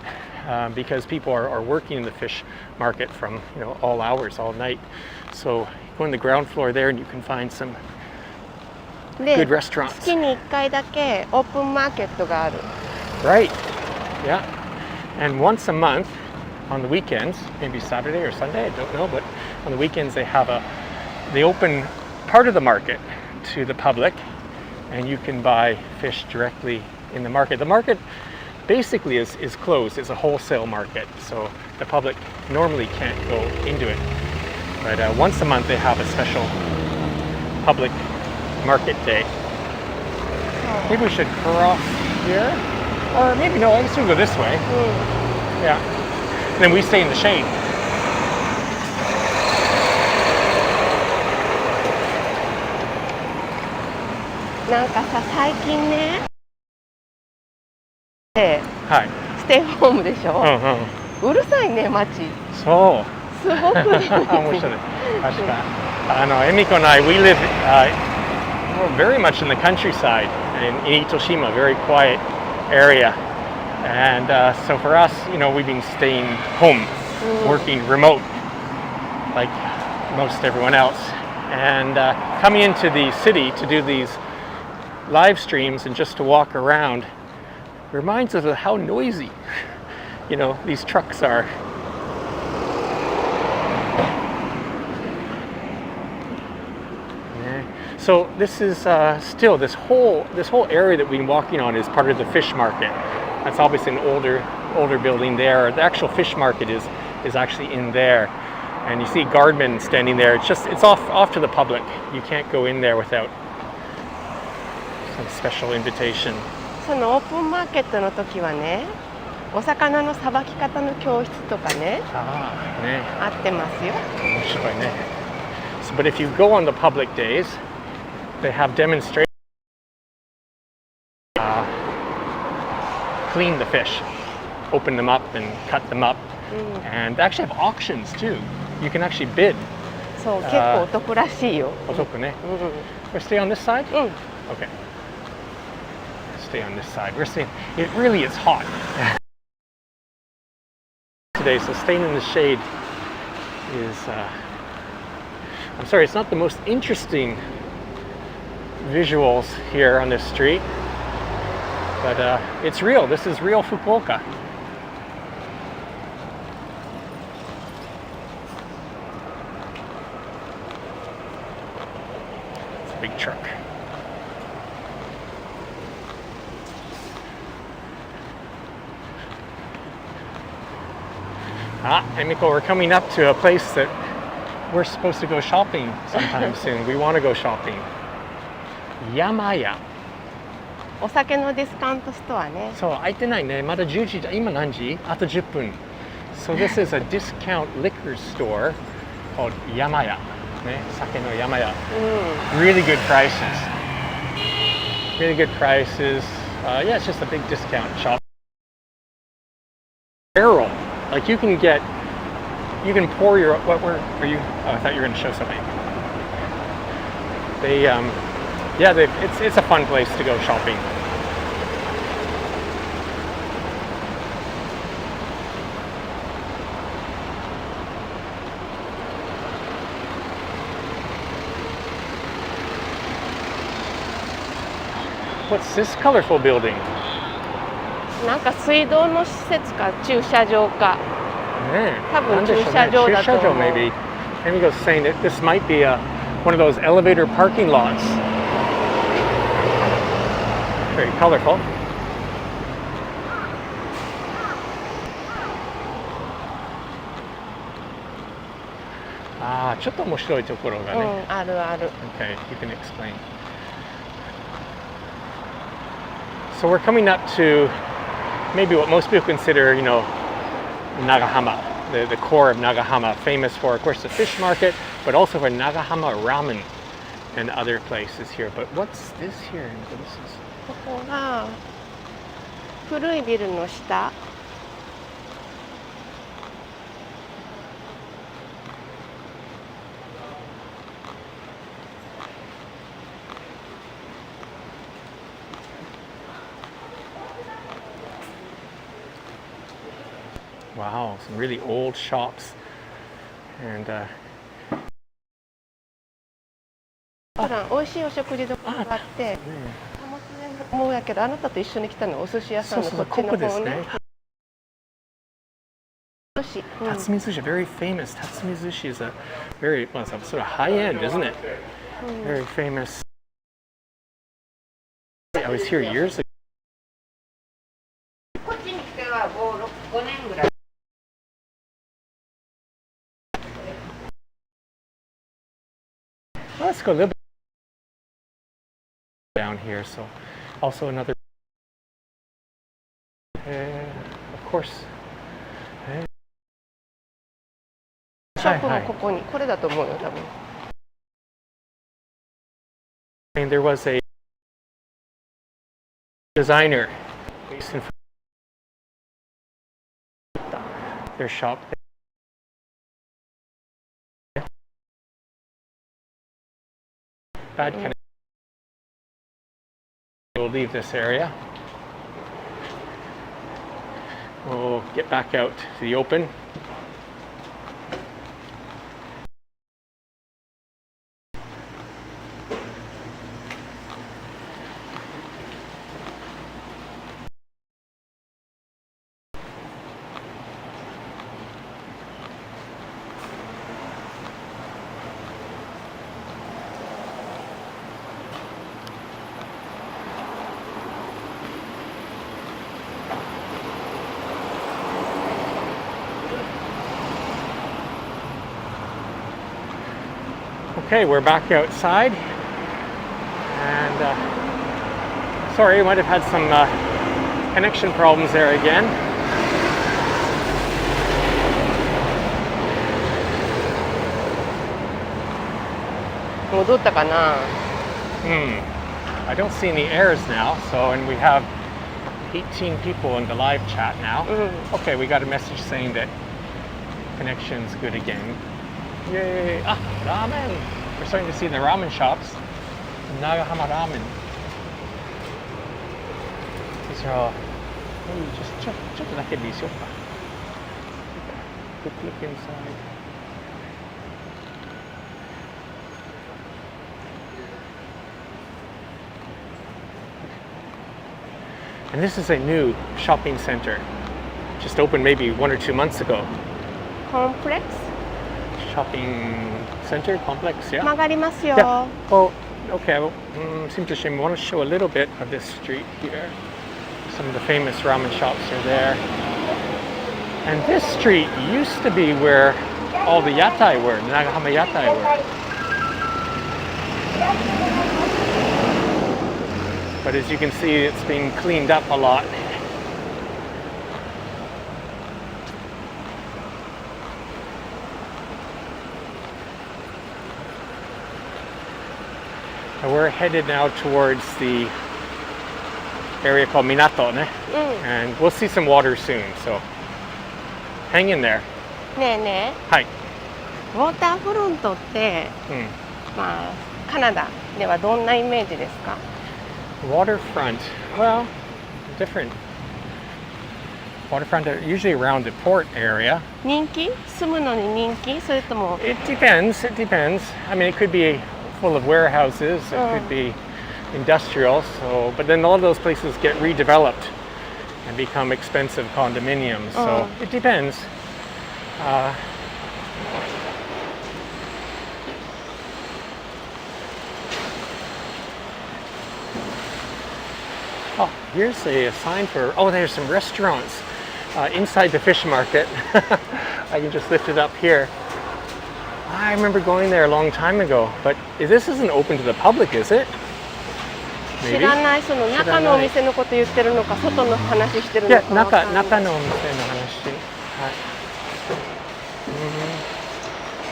because people are working in the fish market from all hours, all night. So go on the ground floor there and you can find some good restaurants. 月に1回だけオープンマーケットがある。Right. Yeah. And once a month on the weekends, maybe Saturday or Sunday, I don't know, but on the weekends they open part of the market to the public and you can buy fish directly in the market. The market basically is closed. It's a wholesale market, so the public normally can't go into it. But once a month they have a special public market day. Maybe we should cross here, or maybe no, I guess we'll go this way. Yeah, and then we stay in the shade. なんかさ、最近ね、はい、ステイホームでしょ、うるさいね、街。そう。すごくね。面白い。確か。エミコand I, we live very much in the countryside in Itoshima, very quiet area. And so for us, we've been staying home, working remote, like most everyone else. And coming into the city to do these live streams and just to walk around reminds us of how noisy, these trucks are. So this is still this whole area that we've been walking on is part of the fish market. That's obviously an older building there. The actual fish market is actually in there, and you see guardmen standing there. It's off to the public. You can't go in there without some special invitation. そのオープンマーケットの時はね、お魚のさばき方の教室とかね、あってますよ。面白いね。So, but if you go on the public days, they have demonstrations. Clean the fish, open them up and cut them up, and they actually have auctions too. You can actually bid. そう、結構お得らしいよ。お得ね。We'll stay on this side? Okay. Stay on this side. It really is hot today, so staying in the shade is, I'm sorry, it's not the most interesting visuals here on this street, but it's real. This is real Fukuoka. It's a big truck. Emiko, we're coming up to a place that we're supposed to go shopping sometime soon. We want to go shopping. Yamaya. お酒のディスカウントストアね。そう、開いてないね。まだ10時。今何時？あと10分。So this is a discount liquor store called Yamaya. ね、酒のYamaya. Really good prices. Really good prices. Yeah, it's just a big discount shop. Barrel. Like you can pour your, what were you, oh, I thought you were going to show something. It's a fun place to go shopping. What's this colorful building? なんか水道の施設か駐車場か。多分駐車場だと思う。Maybe. Amigo's saying that this might be one of those elevator parking lots. Very colorful. Ah, ちょっと面白いところがね。あるある。Okay, you can explain. So we're coming up to maybe what most people consider, Nagahama, the core of Nagahama, famous for, of course, the fish market, but also for Nagahama ramen. and other places here. But what's this here? This is... ここが古いビルの下。Wow, some really old shops. And 普段美味しいお食事処があって、思うやけど、あなたと一緒に来たのはお寿司屋さんのこっちの方ね。Tatsumi sushi, very famous. Tatsumi sushi is a very, well, it's a sort of high end, isn't it? Very famous. I was here years ago. こっちに来ては5年ぐらい。Let's go a little bit down here. So, also another, of course. ショップもここに、これだと思うよ、多分。And there was a designer based in their shop. Bad connection. We'll leave this area. We'll get back out to the open. Okay, we're back outside, and sorry, we might have had some connection problems there again. I don't see any errors now, so, and we have 18 people in the live chat now. Okay, we got a message saying that connection's good again. Yay! Ah, ramen! We're starting to see the ramen shops. Nagahama Ramen. These are all... just ちょっとだけでしょうか. Quick look inside. And this is a new shopping center. Just opened maybe 1 or 2 months ago. Complex? Shopping center complex, yeah. 曲がりますよ。Yeah. Well, okay. Well, seems a shame. We want to show a little bit of this street here. Some of the famous ramen shops are there. And this street used to be where all the yatai were, the Nagahama yatai were. But as you can see, it's been cleaned up a lot. And we're headed now towards the area called Minato, and we'll see some water soon, so hang in there. ねえねえ。はい。ウォーターフロントって、まあカナダではどんなイメージですか？ Waterfront, well, different. Waterfront are usually around the port area. 人気？住むのに人気？それとも It depends. It depends. I mean, it could be full of warehouses. It could be industrial. So, but then all of those places get redeveloped and become expensive condominiums. So it depends. Oh, here's a sign for, oh, there's some restaurants inside the fish market. I can just lift it up here. I remember going there a long time ago, but this isn't open to the public, is it? 知らない、その中のお店のこと言ってるのか、外の話してるのか。いや、中のお店の話。は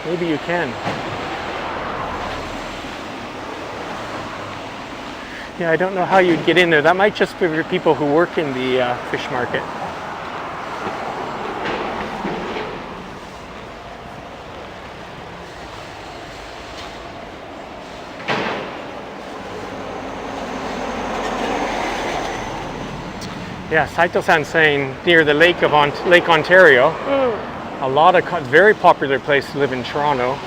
い。Maybe you can. Yeah, I don't know how you'd get in there. That might just be for people who work in the fish market. Yeah, Saito-san saying near the Lake Ontario, a lot of very popular place to live in Toronto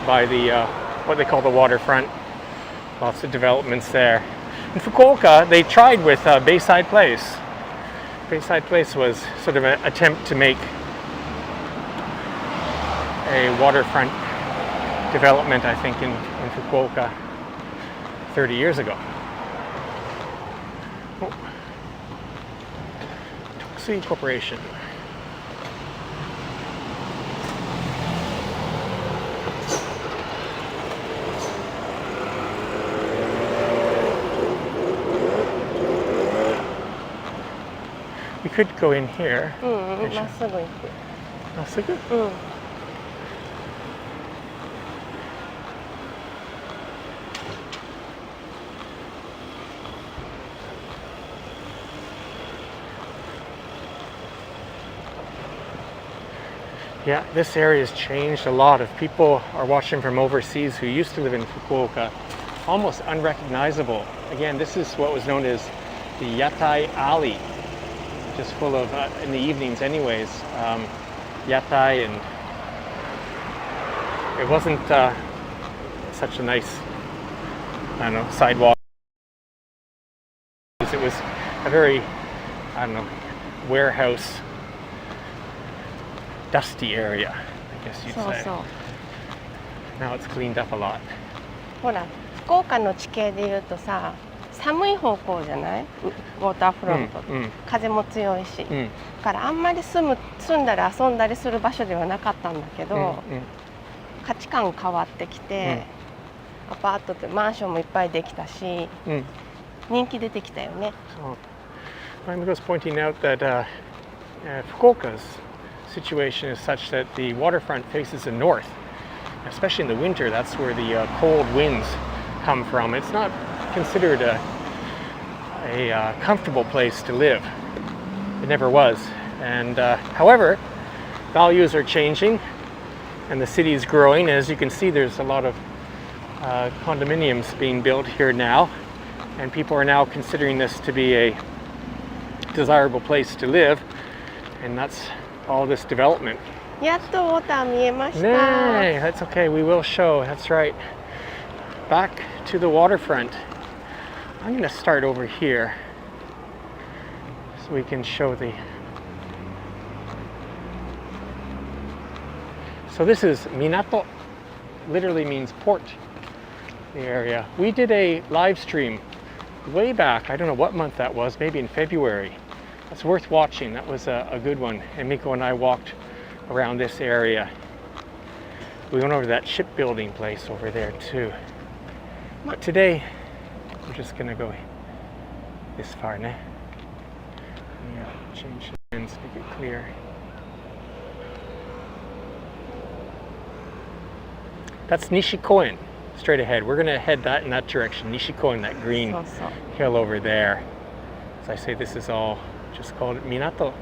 by the what they call the waterfront. Lots of developments there. In Fukuoka, they tried with Bayside Place. Bayside Place was sort of an attempt to make a waterfront development, I think, in Fukuoka 30 years ago. Tokusui Corporation. We could go in here. まっすぐ行く。まっすぐ? Yeah, this area has changed a lot. If people are watching from overseas who used to live in Fukuoka, almost unrecognizable. Again, this is what was known as the Yatai Alley, just full of, in the evenings anyways, yatai, and it wasn't such a nice, I don't know, sidewalk. It was a very, I don't know, warehouse, dusty area, I guess you'd say. Now it's cleaned up a lot. ほら、福岡の地形でいうとさ、寒い方向じゃない？ウォーターフロント、風も強いし、だからあんまり住んだり遊んだりする場所ではなかったんだけど、価値観変わってきて、アパートってマンションもいっぱいできたし、人気出てきたよね。I'm just pointing out that Fukuoka's situation is such that the waterfront faces the north, especially in the winter. That's where the cold winds come from. It's not considered a comfortable place to live. It never was. And however, values are changing and the city is growing. As you can see, there's a lot of condominiums being built here now, and people are now considering this to be a desirable place to live, and that's all this development. やっとウォーター見えました。Nay, that's okay. We will show. That's right. Back to the waterfront. I'm going to start over here so we can show the. So this is Minato. Literally means port. The area. We did a live stream way back. I don't know what month that was. Maybe in February. That's worth watching. That was a good one. And Miko and I walked around this area. We went over to that shipbuilding place over there too. But today, we're just gonna go this far, ne? Yeah, change the lens, make it clear. That's Nishi Koen, straight ahead. We're gonna head in that direction. Nishi Koen, that green hill over there. As I say, this is all just called Minato.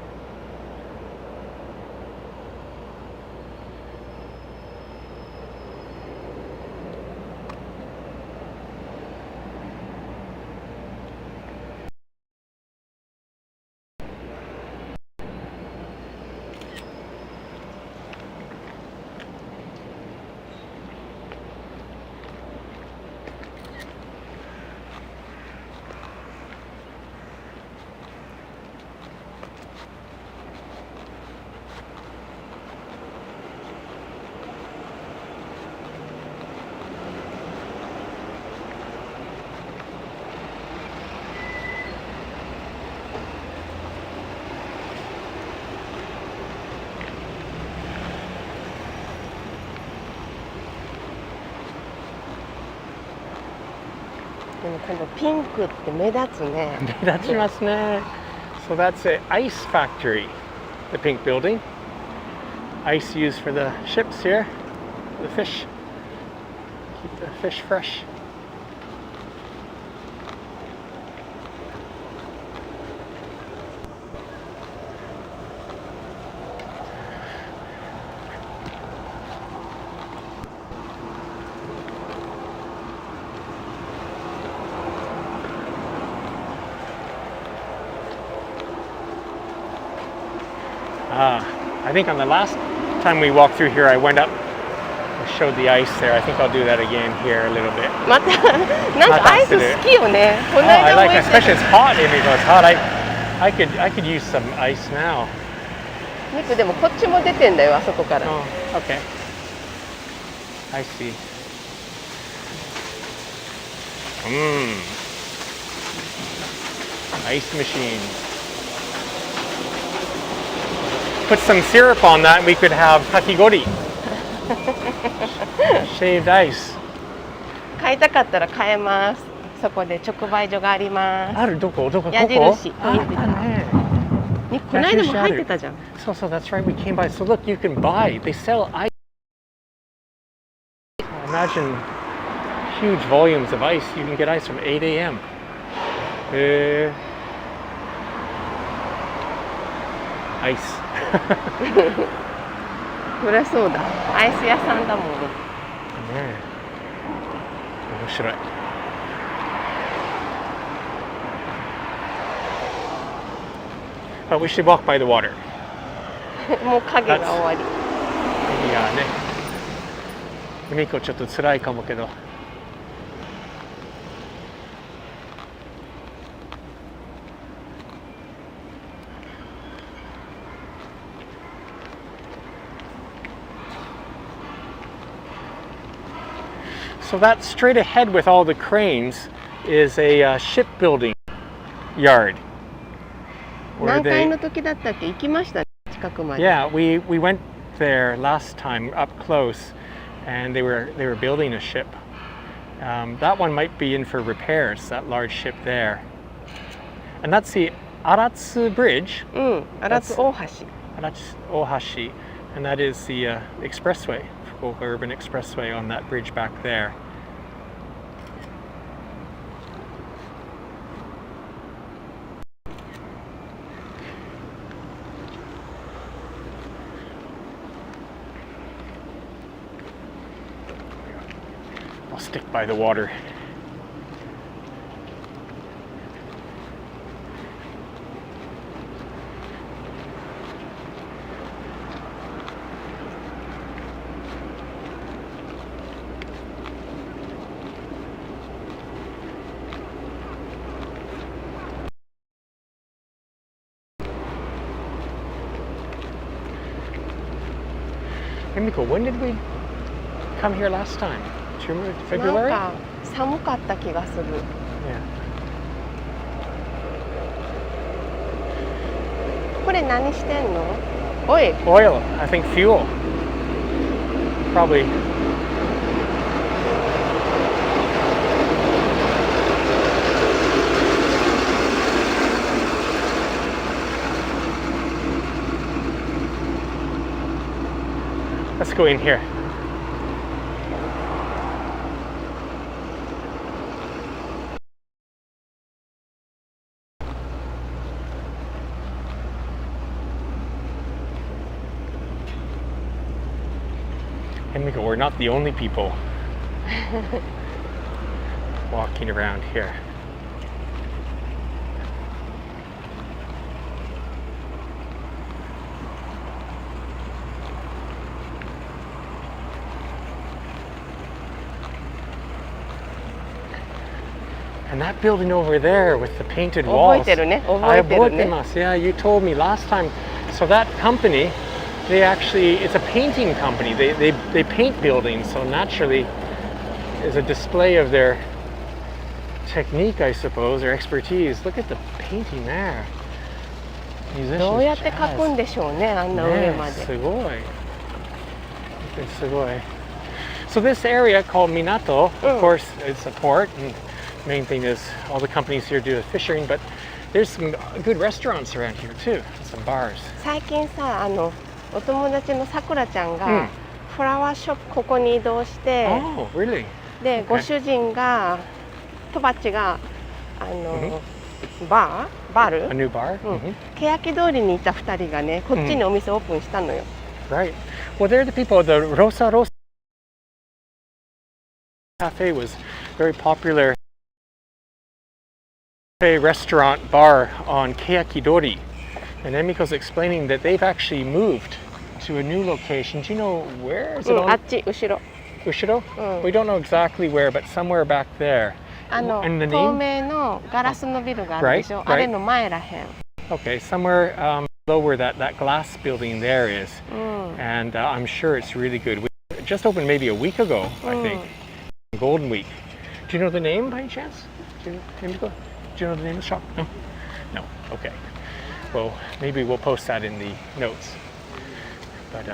でもこのピンクって目立つね。目立ちますね。So that's an ice factory, the pink building. Ice used for the ships here, the fish. Keep the fish fresh. I think on the last time we walked through here, I went up and showed the ice there. I think I'll do that again here a little bit. またなんかアイス好きよね。この I 間 like も it, 言って especially it's hot. Emiko, it's hot. I could use some ice now. ニクでもこっちも出てんだよあそこから。Oh, okay. I see. Ice machine. Put some syrup on that and we could have kakigori. Shaved ice. 買いたかったら買えます。そこで直売所があります。あるどこ矢印。あったね。この間も入ってたじゃん。So that's right. We came by. So look, you can buy. They sell ice. Imagine huge volumes of ice. You can get ice from 8 a.m. アイス。そりゃそうだ。アイス屋さんだもん。ねえ。面白い。But we should walk by the water. もう影が終わり。いやね。ミコちょっと辛いかもけど。So that straight ahead with all the cranes is a shipbuilding yard. 何回の時だったっけ行きましたね近くまで。Yeah, we went there last time up close, and they were building a ship. That one might be in for repairs. That large ship there, and that's the Aratsu Bridge. アラツ大橋。Aratsu Ohashi, and that is the expressway, Fukuoka Urban Expressway on that bridge back there. I'll stick by the water. Hey Miko, when did we come here last time? Do you remember なん February? か寒かった気がする。Yeah. これ何してんの？オイル。Oil, I think fuel. Probably. Let's go in here. And we go, we're not the only people walking around here. And that building over there with the painted walls. 覚えてるね。覚えてるね。 Yeah, you told me last time. So that company, they actually, it's a painting company. They paint buildings, so naturally is a display of their technique, I suppose, or expertise. Look at the painting there. どうやって描くんでしょうね、あんな上まで。すごい。すごい。So this area called Minato, of course, it's a port, and main thing is all the companies here do the fishing, but there's some good restaurants around here too, some bars. 最近さ、お友達のさくらちゃんが、フラワーショップここに移動して、Oh, really? で、ご主人が、とばっちが、バル A new bar? 欅通りにいた2人がね、こっちにお店オープンしたのよ。Right. Well, they're the people, the Rosa Rosa Cafe was very popular. A restaurant bar on Keyakidori And Emiko's explaining that they've actually moved to a new location. Do you know where? Is it on? あっち後ろ。 Ushiro? We don't know exactly where, but somewhere back there. 透 the 明のガラスのビルがあるでしょ。 Right, あれの前らへん。 Okay, somewhere below where that glass building there is. And I'm sure it's really good. We just opened maybe a week ago, I think. Golden Week. Do you know the name by any chance? Do you know the name of the shop? No? No. Okay. Well, maybe we'll post that in the notes. But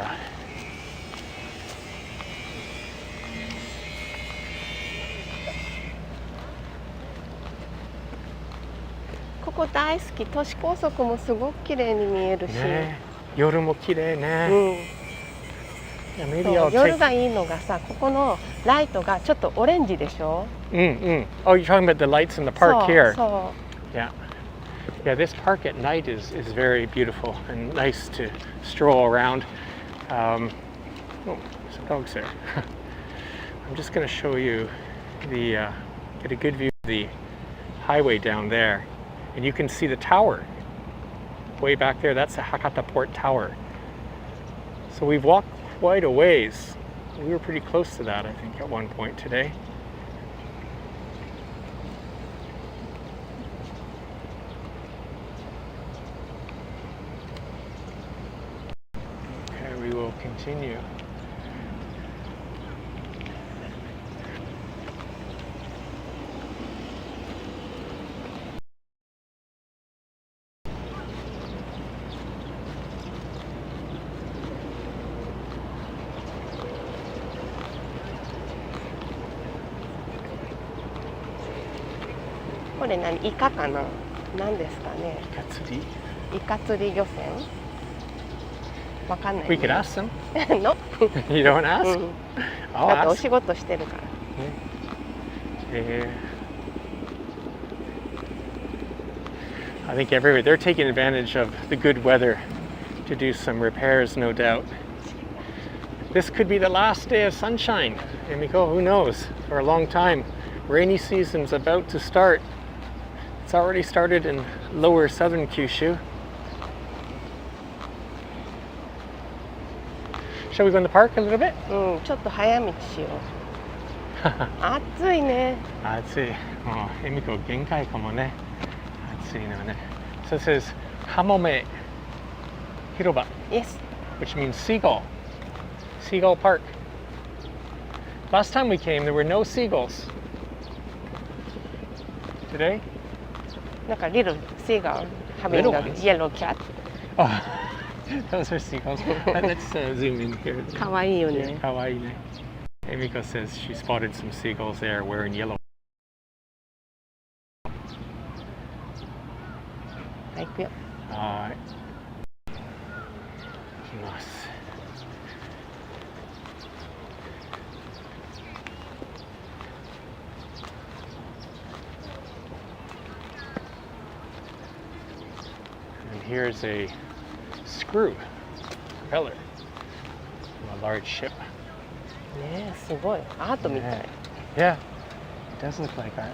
ここ大好き。都市高速もすごく綺麗に見えるし。ね、夜も綺麗ね。Yeah, maybe そう I'll 夜 take. がいいのがさ、ここのライトがちょっとオレンジでしょ。Oh, you're talking about the lights in the park そう here. そ Yeah. Yeah, this park at night is very beautiful and nice to stroll around. Oh, some dogs there. I'm just going to show you the get a good view of the highway down there, and you can see the tower way back there. That's the Hakata Port Tower. So we've walked quite a ways. We were pretty close to that, I think, at one point today. Okay, we will continue.う。これ何？イカかな？何ですかね？ Katsuri. イカ釣り漁船？わかんない、ね。We could ask them. No? You don't ask? うん。 I'll だってお ask. 仕事してるから。Yeah. I think everywhere they're taking advantage of the good weather to do some repairs, no doubt. This could be the last day of sunshine, Emiko. Who knows? For a long time, rainy season's about to start. It's already started in lower southern Kyushu. Shall we go in the park a little bit? うん、ちょっと早道しよう。暑いね。暑い。もう、Emiko 限界かもね。暑いのね。So it says Hamome Hiroba, Yes. which means seagull. Seagull Park. Last time we came, there were no seagulls. Today? なんか little seagull having Little a ones? yellow cat. Oh, those are seagulls. Let's zoom in here. かわいいよね。 Kawaii ne. Emiko says she spotted some seagulls there wearing yellow. はい、行くよ。はい。行きます。And here's a screw propeller from a large ship. ねえ、すごい。アートみたい。 Yeah, it does look like art.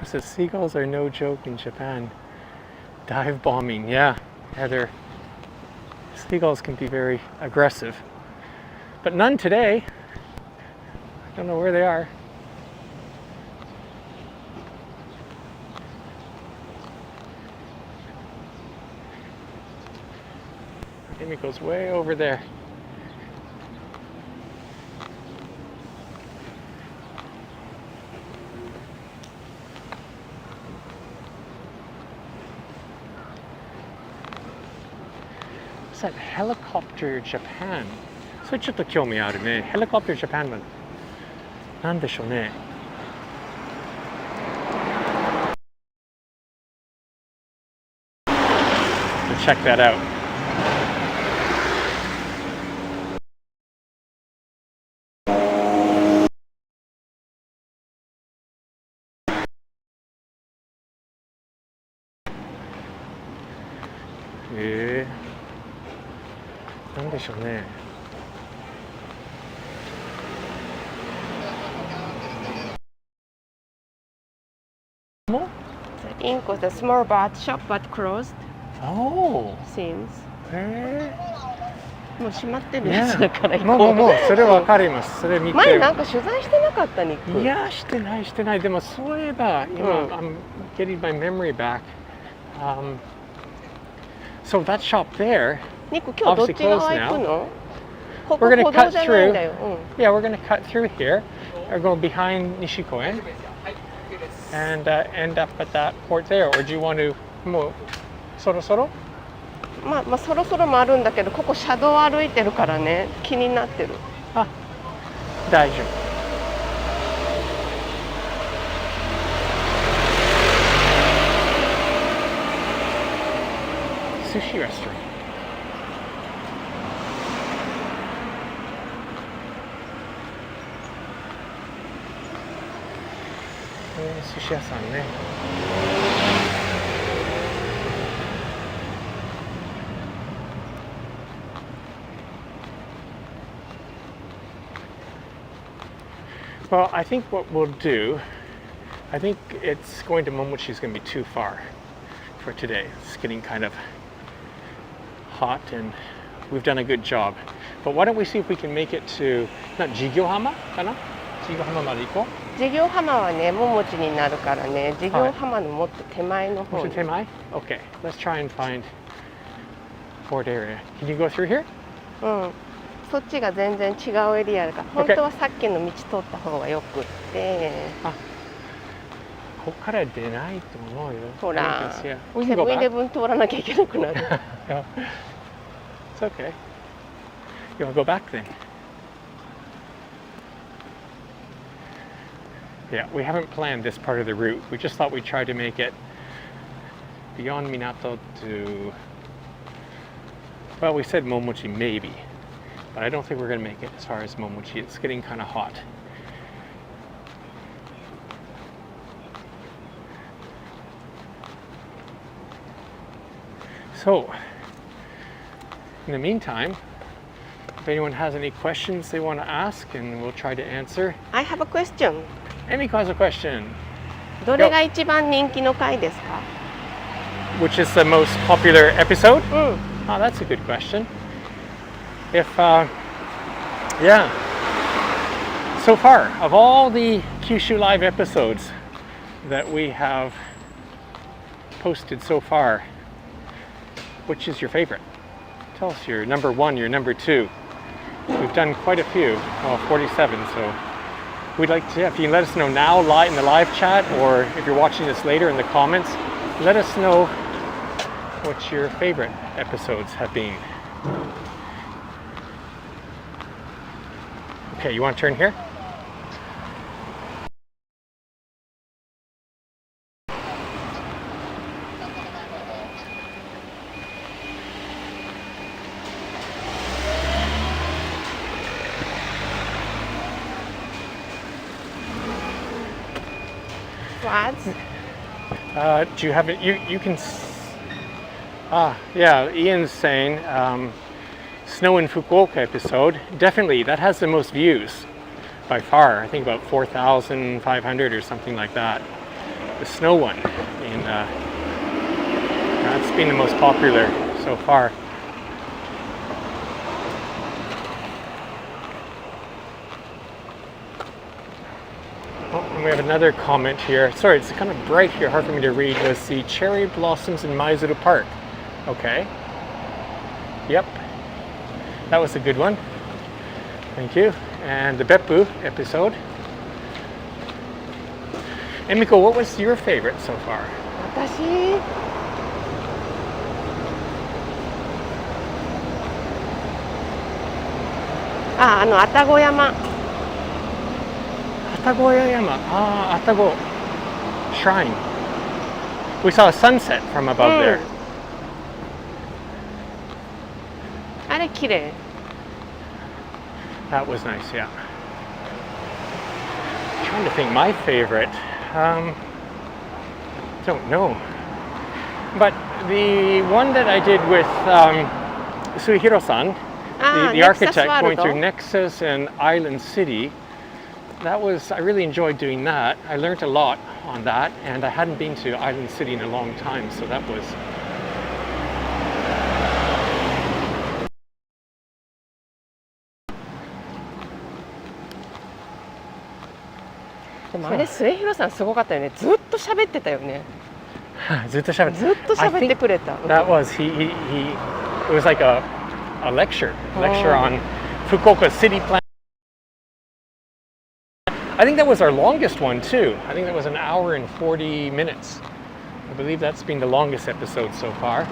So seagulls are no joke in Japan. Dive bombing, yeah. Seagulls can be very aggressive. But none today. I don't know where they are. Emiko's way over there. What's that? Helicopter Japan. それちょっと興味あるね。Helicopter Japan は何でしょうね。Check that out. なんでしょうね。The ink was a small bar shop but closed. Oh. Seems. もう閉まってるいややつだから行もこう。うそれわかります。それ見て。前なんか取材してなかったニック。いやしてない。でもそういえば今、I'm getting my memory back. So that shop there. ニック今日どっち側行くの？ここ We're gonna 歩道 cut じゃないんだよ。Yeah, we're gonna cut through here. Or go behind Nishi Koen and end up at that port there. Or do you want to もうそろそろ？まあそろそろもあるんだけど、ここ車道歩いてるからね、気になってる。あ、大丈夫。Sushi restaurant. 寿司屋さんね。Well, I think what we'll do, I think it's going to Momochi is going to be too far for today. It's getting kind of hot and we've done a good job. But why don't we see if we can make it to, not Jigyohama? かな? Jigyohama まで行こう。事業浜はね、桃地になるからね、事業浜のもっと手前の方に。もっと手前? Okay, let's try and find port area. Can you go through here? そっちが全然違うエリアだから、本当はさっきの道通った方がよくって。ここから出ないと思うよ。ほら、セブンイレブン通らなきゃいけなくなる。It's okay. You want to go back then? Yeah, we haven't planned this part of the route. We just thought we'd try to make it beyond Minato to, well, we said Momochi maybe, but I don't think we're going to make it as far as Momochi. It's getting kind of hot. So, in the meantime, if anyone has any questions they want to ask, and we'll try to answer. I have a question. Emiko has a question. どれが一番人気の回ですか? Which is the most popular episode? Oh, that's a good question. If, yeah. So far, of all the Kyushu Live episodes that we have posted so far, which is your favorite? Tell us your number one, your number two. We've done quite a few, 47, so we'd like to, if you can let us know now in the live chat, or if you're watching this later in the comments, let us know what your favorite episodes have been. Okay, you want to turn here? Do you have it? You can. Yeah. Ian's saying snow in Fukuoka episode. Definitely, that has the most views by far. I think about 4,500 or something like that. The snow one, and that's been the most popular so far. And we have another comment here. Sorry, it's kind of bright here, hard for me to read. Was the cherry blossoms in Maizuru Park? Okay. Yep. That was a good one. Thank you. And the Beppu episode. Emiko, what was your favorite so far? 私愛宕山 Atagoyama. Atago Shrine. We saw a sunset from above there. あれ綺麗 That was nice, yeah. I'm trying to think my favorite. Don't know. But the one that I did with Suihiro-san, the architect, going through Nexus and Island City, that was, I really enjoyed doing that. I learned a lot on that, and I hadn't been to Island City in a long time, so that was...でもあれ末広さんすごかったよね。ずっと喋ってたよね。ずっと喋ってくれた。That was it was like a lecture on Fukuoka city plan. I think that was our longest one too. I think that was an hour and 40 minutes. I believe that's been the longest episode so far.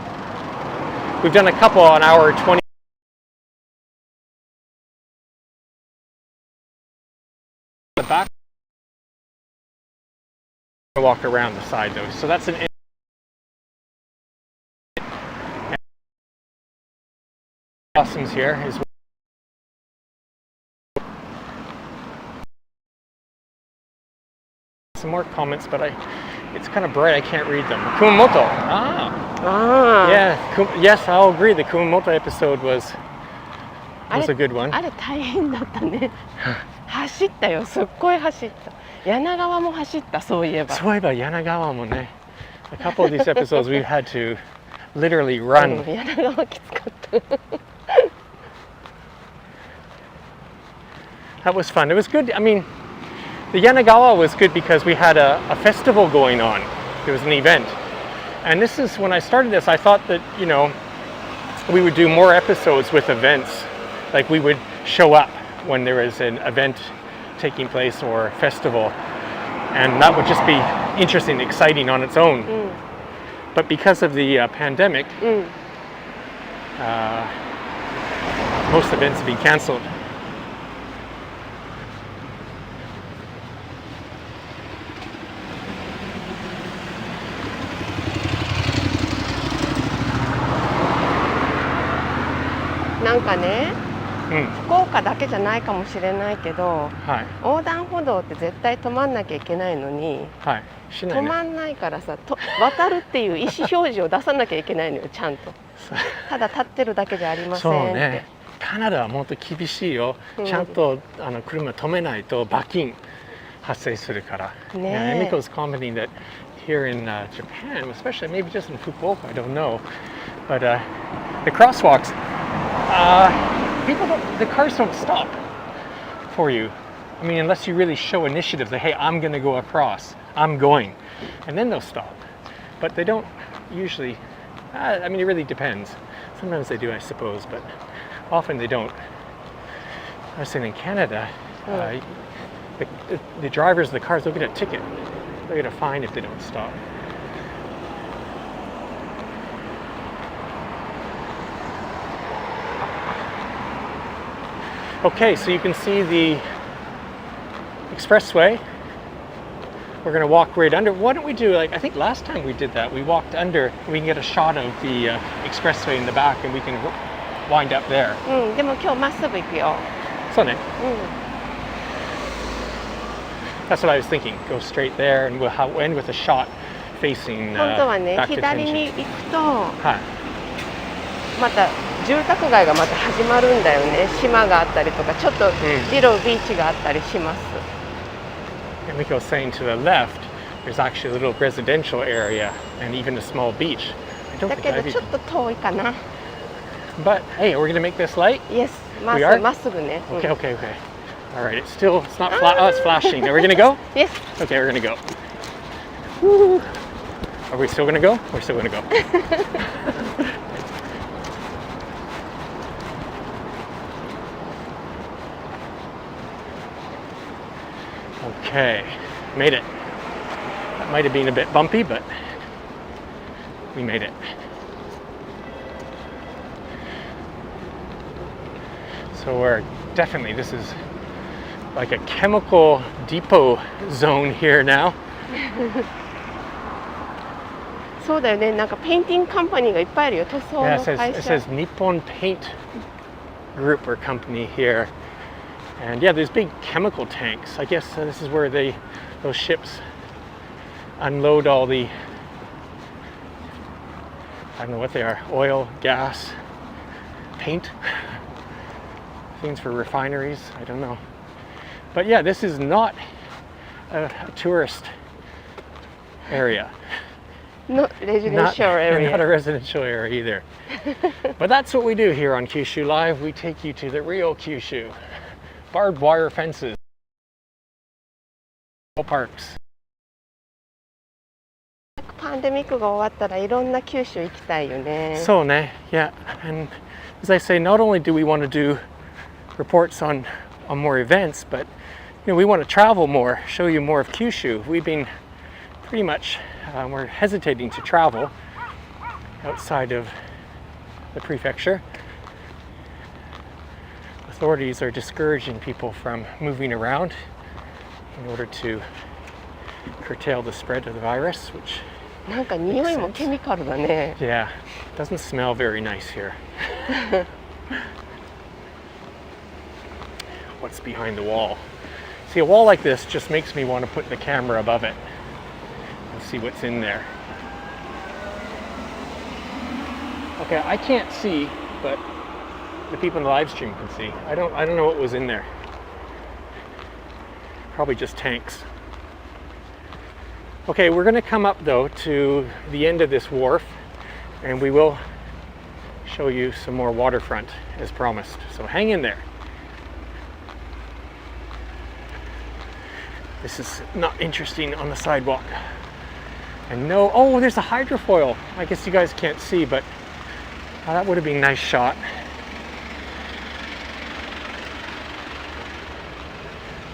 We've done a couple on hour 20. The back. Walk around the side though, so that's an blossoms here is some more comments, but it's kind of bright, I can't read them. Kumamoto. Yeah, yes, I'll agree, the Kumamoto episode was a good one. あれ大変だったね。走ったよ、すっごい走った。柳川も走った、そういえば。そういえば柳川もね。A couple of these episodes we've had to literally run. 柳川きつかった。That was fun. It was good. I mean, the Yanagawa was good because we had a festival going on. There was an event. And this is, when I started this, I thought that, you know, we would do more episodes with events. Like we would show up when there was an event taking place or a festival. And that would just be interesting, exciting on its own. But because of the pandemic, most events have been canceled.なんかね、福岡だけじゃないかもしれないけど、横断歩道って絶対止まんなきゃいけないのに、止まんないからさ、渡るっていう意思表示を出さなきゃいけないのよ、ちゃんと。ただ立ってるだけじゃありませんって。そうね。カナダはもっと厳しいよ。ちゃんと車止めないと罰金発生するから。ね。Emiko's commenting that here in Japan, especially maybe just in Fukuoka, I don't know, but the crosswalks. The cars don't stop for you. I mean, unless you really show initiative that, hey, I'm going to go across, I'm going, and then they'll stop. But they don't usually, I mean, it really depends. Sometimes they do, I suppose, but often they don't. I was saying in Canada, the drivers of the cars, they'll get a ticket. They'll get a fine if they don't stop. Okay, so you can see the expressway. We're going to walk right under. Why don't we do, like, I think last time we did that, we walked under, we can get a shot of the expressway in the back and we can wind up there. でも今日まっすぐ行くよ。そうね。That's what I was thinking. Go straight there and we'll end with a shot facing back to 本当はね、左に行くと、また住宅街がまた始まるんだよね。島があったりとか、ちょっとリロビーチがあったりします。And Miko was saying to the left, there's actually a little residential area and even a small beach. だけどちょっと遠いかな。But hey, we're gonna make this light? Yes, まっすぐね。Okay. All right, it's not oh, it's flashing. Are we gonna go? Yes. Okay, we're gonna go. Woo. Are we still gonna go? We're still gonna go. Okay, made it. That might have been a bit bumpy, but we made it. So we're definitely, this is like a chemical depot zone here now. そうだよね。なんかペインティングカンパニーがいっぱいあるよ。塗装の会社。It says Nippon Paint Group or company here. And yeah, there's big chemical tanks. I guess this is where those ships unload all the I don't know what they are, oil, gas, paint, things for refineries, I don't know. But yeah, this is not a tourist area. Not residential area. Not a residential area either. But that's what we do here on Kyushu Live. We take you to the real Kyushu. Barbed wire fences, parks. パンデミックが終わったらいろんな九州行きたいよね。そうね, yeah. And as I say, not only do we want to do reports on more events, but we want to travel more, show you more of Kyushu. We've been pretty much, we're hesitating to travel outside of the prefecture. Authorities are discouraging people from moving around in order to curtail the spread of the virus, which なんか匂いもケミカルだね。Yeah, doesn't smell very nice here. What's behind the wall? See, a wall like this just makes me want to put the camera above it and see what's in there. Okay, I can't see, but the people in the live stream can see. I don't know what was in there. Probably just tanks. Okay, we're going to come up though to the end of this wharf, and we will show you some more waterfront as promised. So hang in there. This is not interesting on the sidewalk. And no, oh, there's a hydrofoil. I guess you guys can't see, but that would have been a nice shot.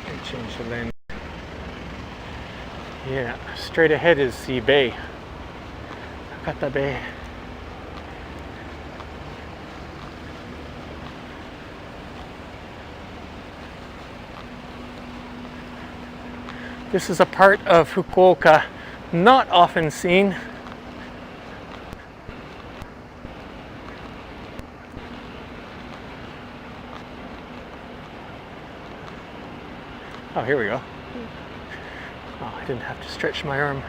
And change the lens. Yeah, straight ahead is the bay, Hakata Bay. This is a part of Fukuoka not often seen. Oh, here we go. Oh, I didn't have to stretch my arm.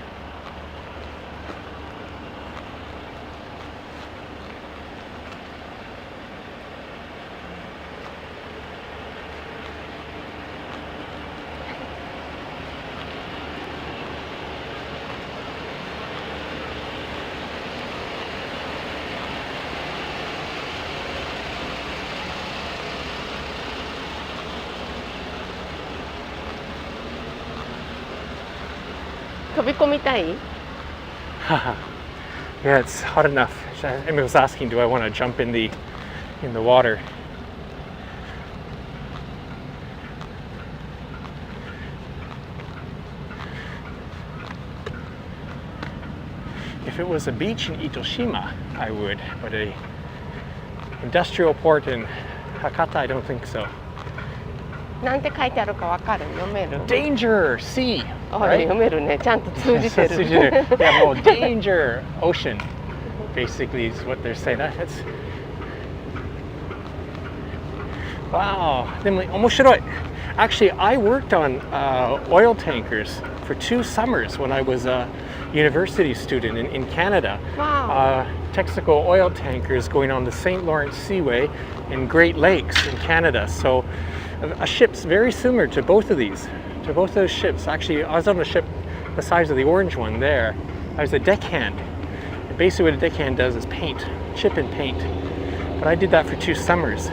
Yeah, it's hot enough. Emmy was asking, do I want to jump in the water? If it was a beach in Itoshima, I would, but a industrial port in Hakata, I don't think so. なんて書いてあるかわかる？読める？ Danger, sea. あ、読めるね。ちゃんと通じてる。Yeah, well, danger, ocean. Basically, is what they're saying. That's wow. でも面白い。Actually, I worked on oil tankers for 2 summers when I was a university student in Canada. Wow. Texaco oil tankers going on the St. Lawrence Seaway in Great Lakes in Canada. So a ship's very similar to both of these, to both those ships. Actually, I was on a ship the size of the orange one there. I was a deckhand. And basically what a deckhand does is paint, chip and paint. But I did that for 2 summers.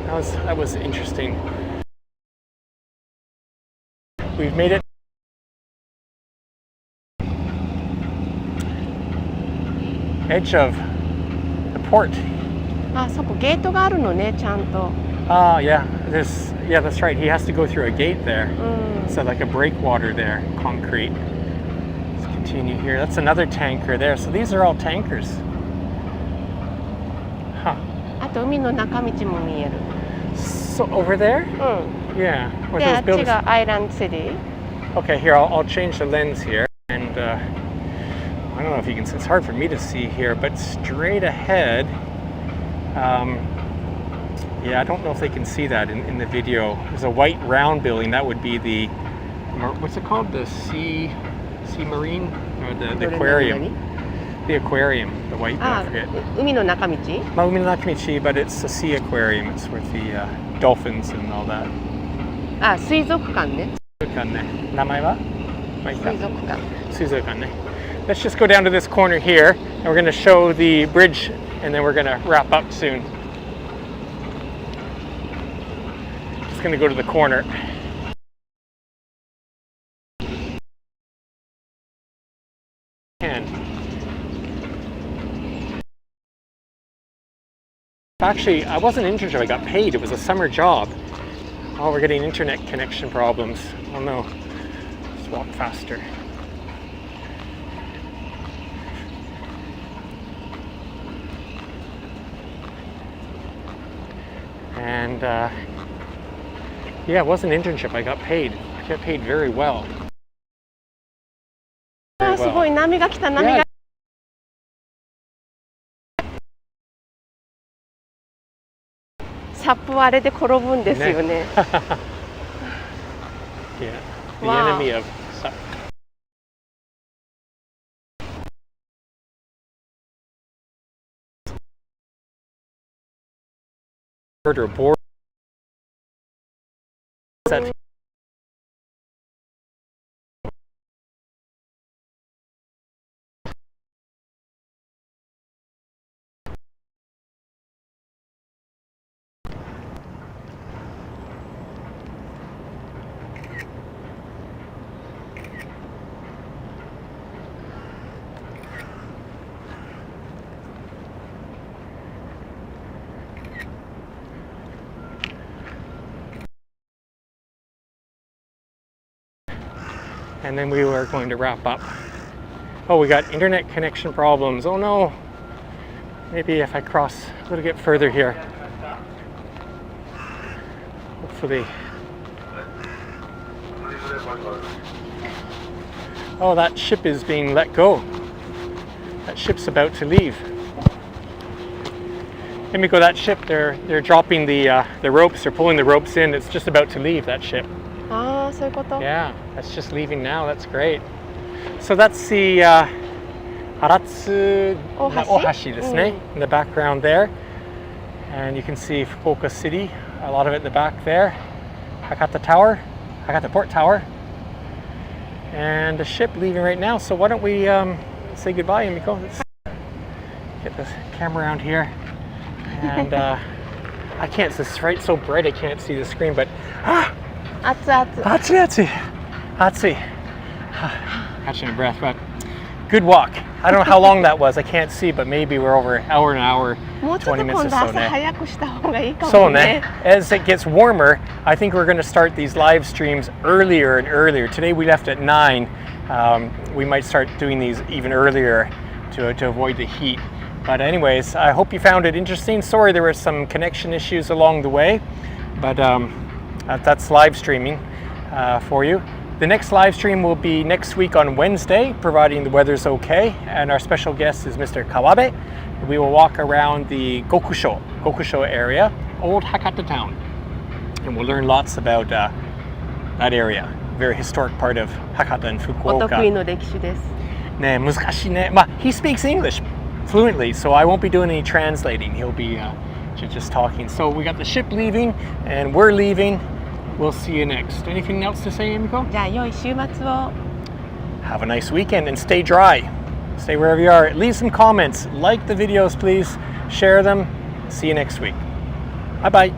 That was interesting. We've made it. Edge of the port. あ、そこゲートがあるのね、ちゃんと。Yeah, that's right. He has to go through a gate there. So like a breakwater there, concrete. Let's continue here. That's another tanker there. So these are all tankers. Huh. あと海の中道も見える。 So over there? うん。 Yeah. で、あっちがアイランドシティ。 Okay, here I'll change the lens here, and I don't know if you can. It's hard for me to see here, but straight ahead. Yeah, I don't know if they can see that in the video. There's a white round building. That would be the what's it called? The sea marine or the aquarium. The aquarium, the white, Ah, I forget. 海の中道 Maumi no Nakamichi, but it's a sea aquarium. It's with the dolphins and all that. あ、水族館ね。水族館ね。名前は？まあいいか。水族館。水族館ね。Let's just go down to this corner here, and we're going to show the bridge, and then we're going to wrap up soon. Just going to go to the corner. Actually, I wasn't an internship, I got paid. It was a summer job. Oh, we're getting internet connection problems. Oh no. Let's walk faster. And yeah, it was an internship. I got paid. I got paid very well. あ、すごい波が来た波が。サップはあれで転ぶんですよね。Yeah, the enemy of sup. Or board. And then we were going to wrap up. Oh, we got internet connection problems. Oh no. Maybe if I cross a little bit further here. Hopefully. Oh, that ship is being let go. That ship's about to leave. Himiko, that ship, they're dropping the ropes, they're pulling the ropes in. It's just about to leave, that ship. ああ、そういうこと。 Yeah, that's just leaving now. That's great. So that's the Haratsu Ohashi ですね in the background there. And you can see Fukuoka City, a lot of it in the back there. Hakata Tower, Hakata Port Tower. And the ship leaving right now. So why don't we say goodbye, Himiko? Let's get the camera around here. And I can't, it's right so bright I can't see the screen, but 熱々。熱い熱い熱い catching a breath, but good walk. I don't know how long that was. I can't see, but maybe we're over an hour, もうちょっ 20 minutes と今 or 度 so 朝 ね。早くした方がいいかそうもね。ね。As it gets warmer, I think we're going to start these live streams earlier and earlier. Today we left at 9. We might start doing these even earlier to avoid the heat. But anyways, I hope you found it interesting. Sorry there were some connection issues along the way, but that's live streaming for you. The next live stream will be next week on Wednesday, providing the weather's okay. And our special guest is Mr. Kawabe. We will walk around the Gokusho area, old Hakata town. And we'll learn lots about that area. Very historic part of Hakata and お得意 Fukuoka. の歴史です。ね、難しいね。まあ、he speaks English fluently, so I won't be doing any translating. He'll be just talking. So we got the ship leaving, and we're leaving. We'll see you next. Anything else to say, Emiko? じゃあ良い週末を。 Have a nice weekend and stay dry. Stay wherever you are. Leave some comments. Like the videos, please. Share them. See you next week. Bye-bye.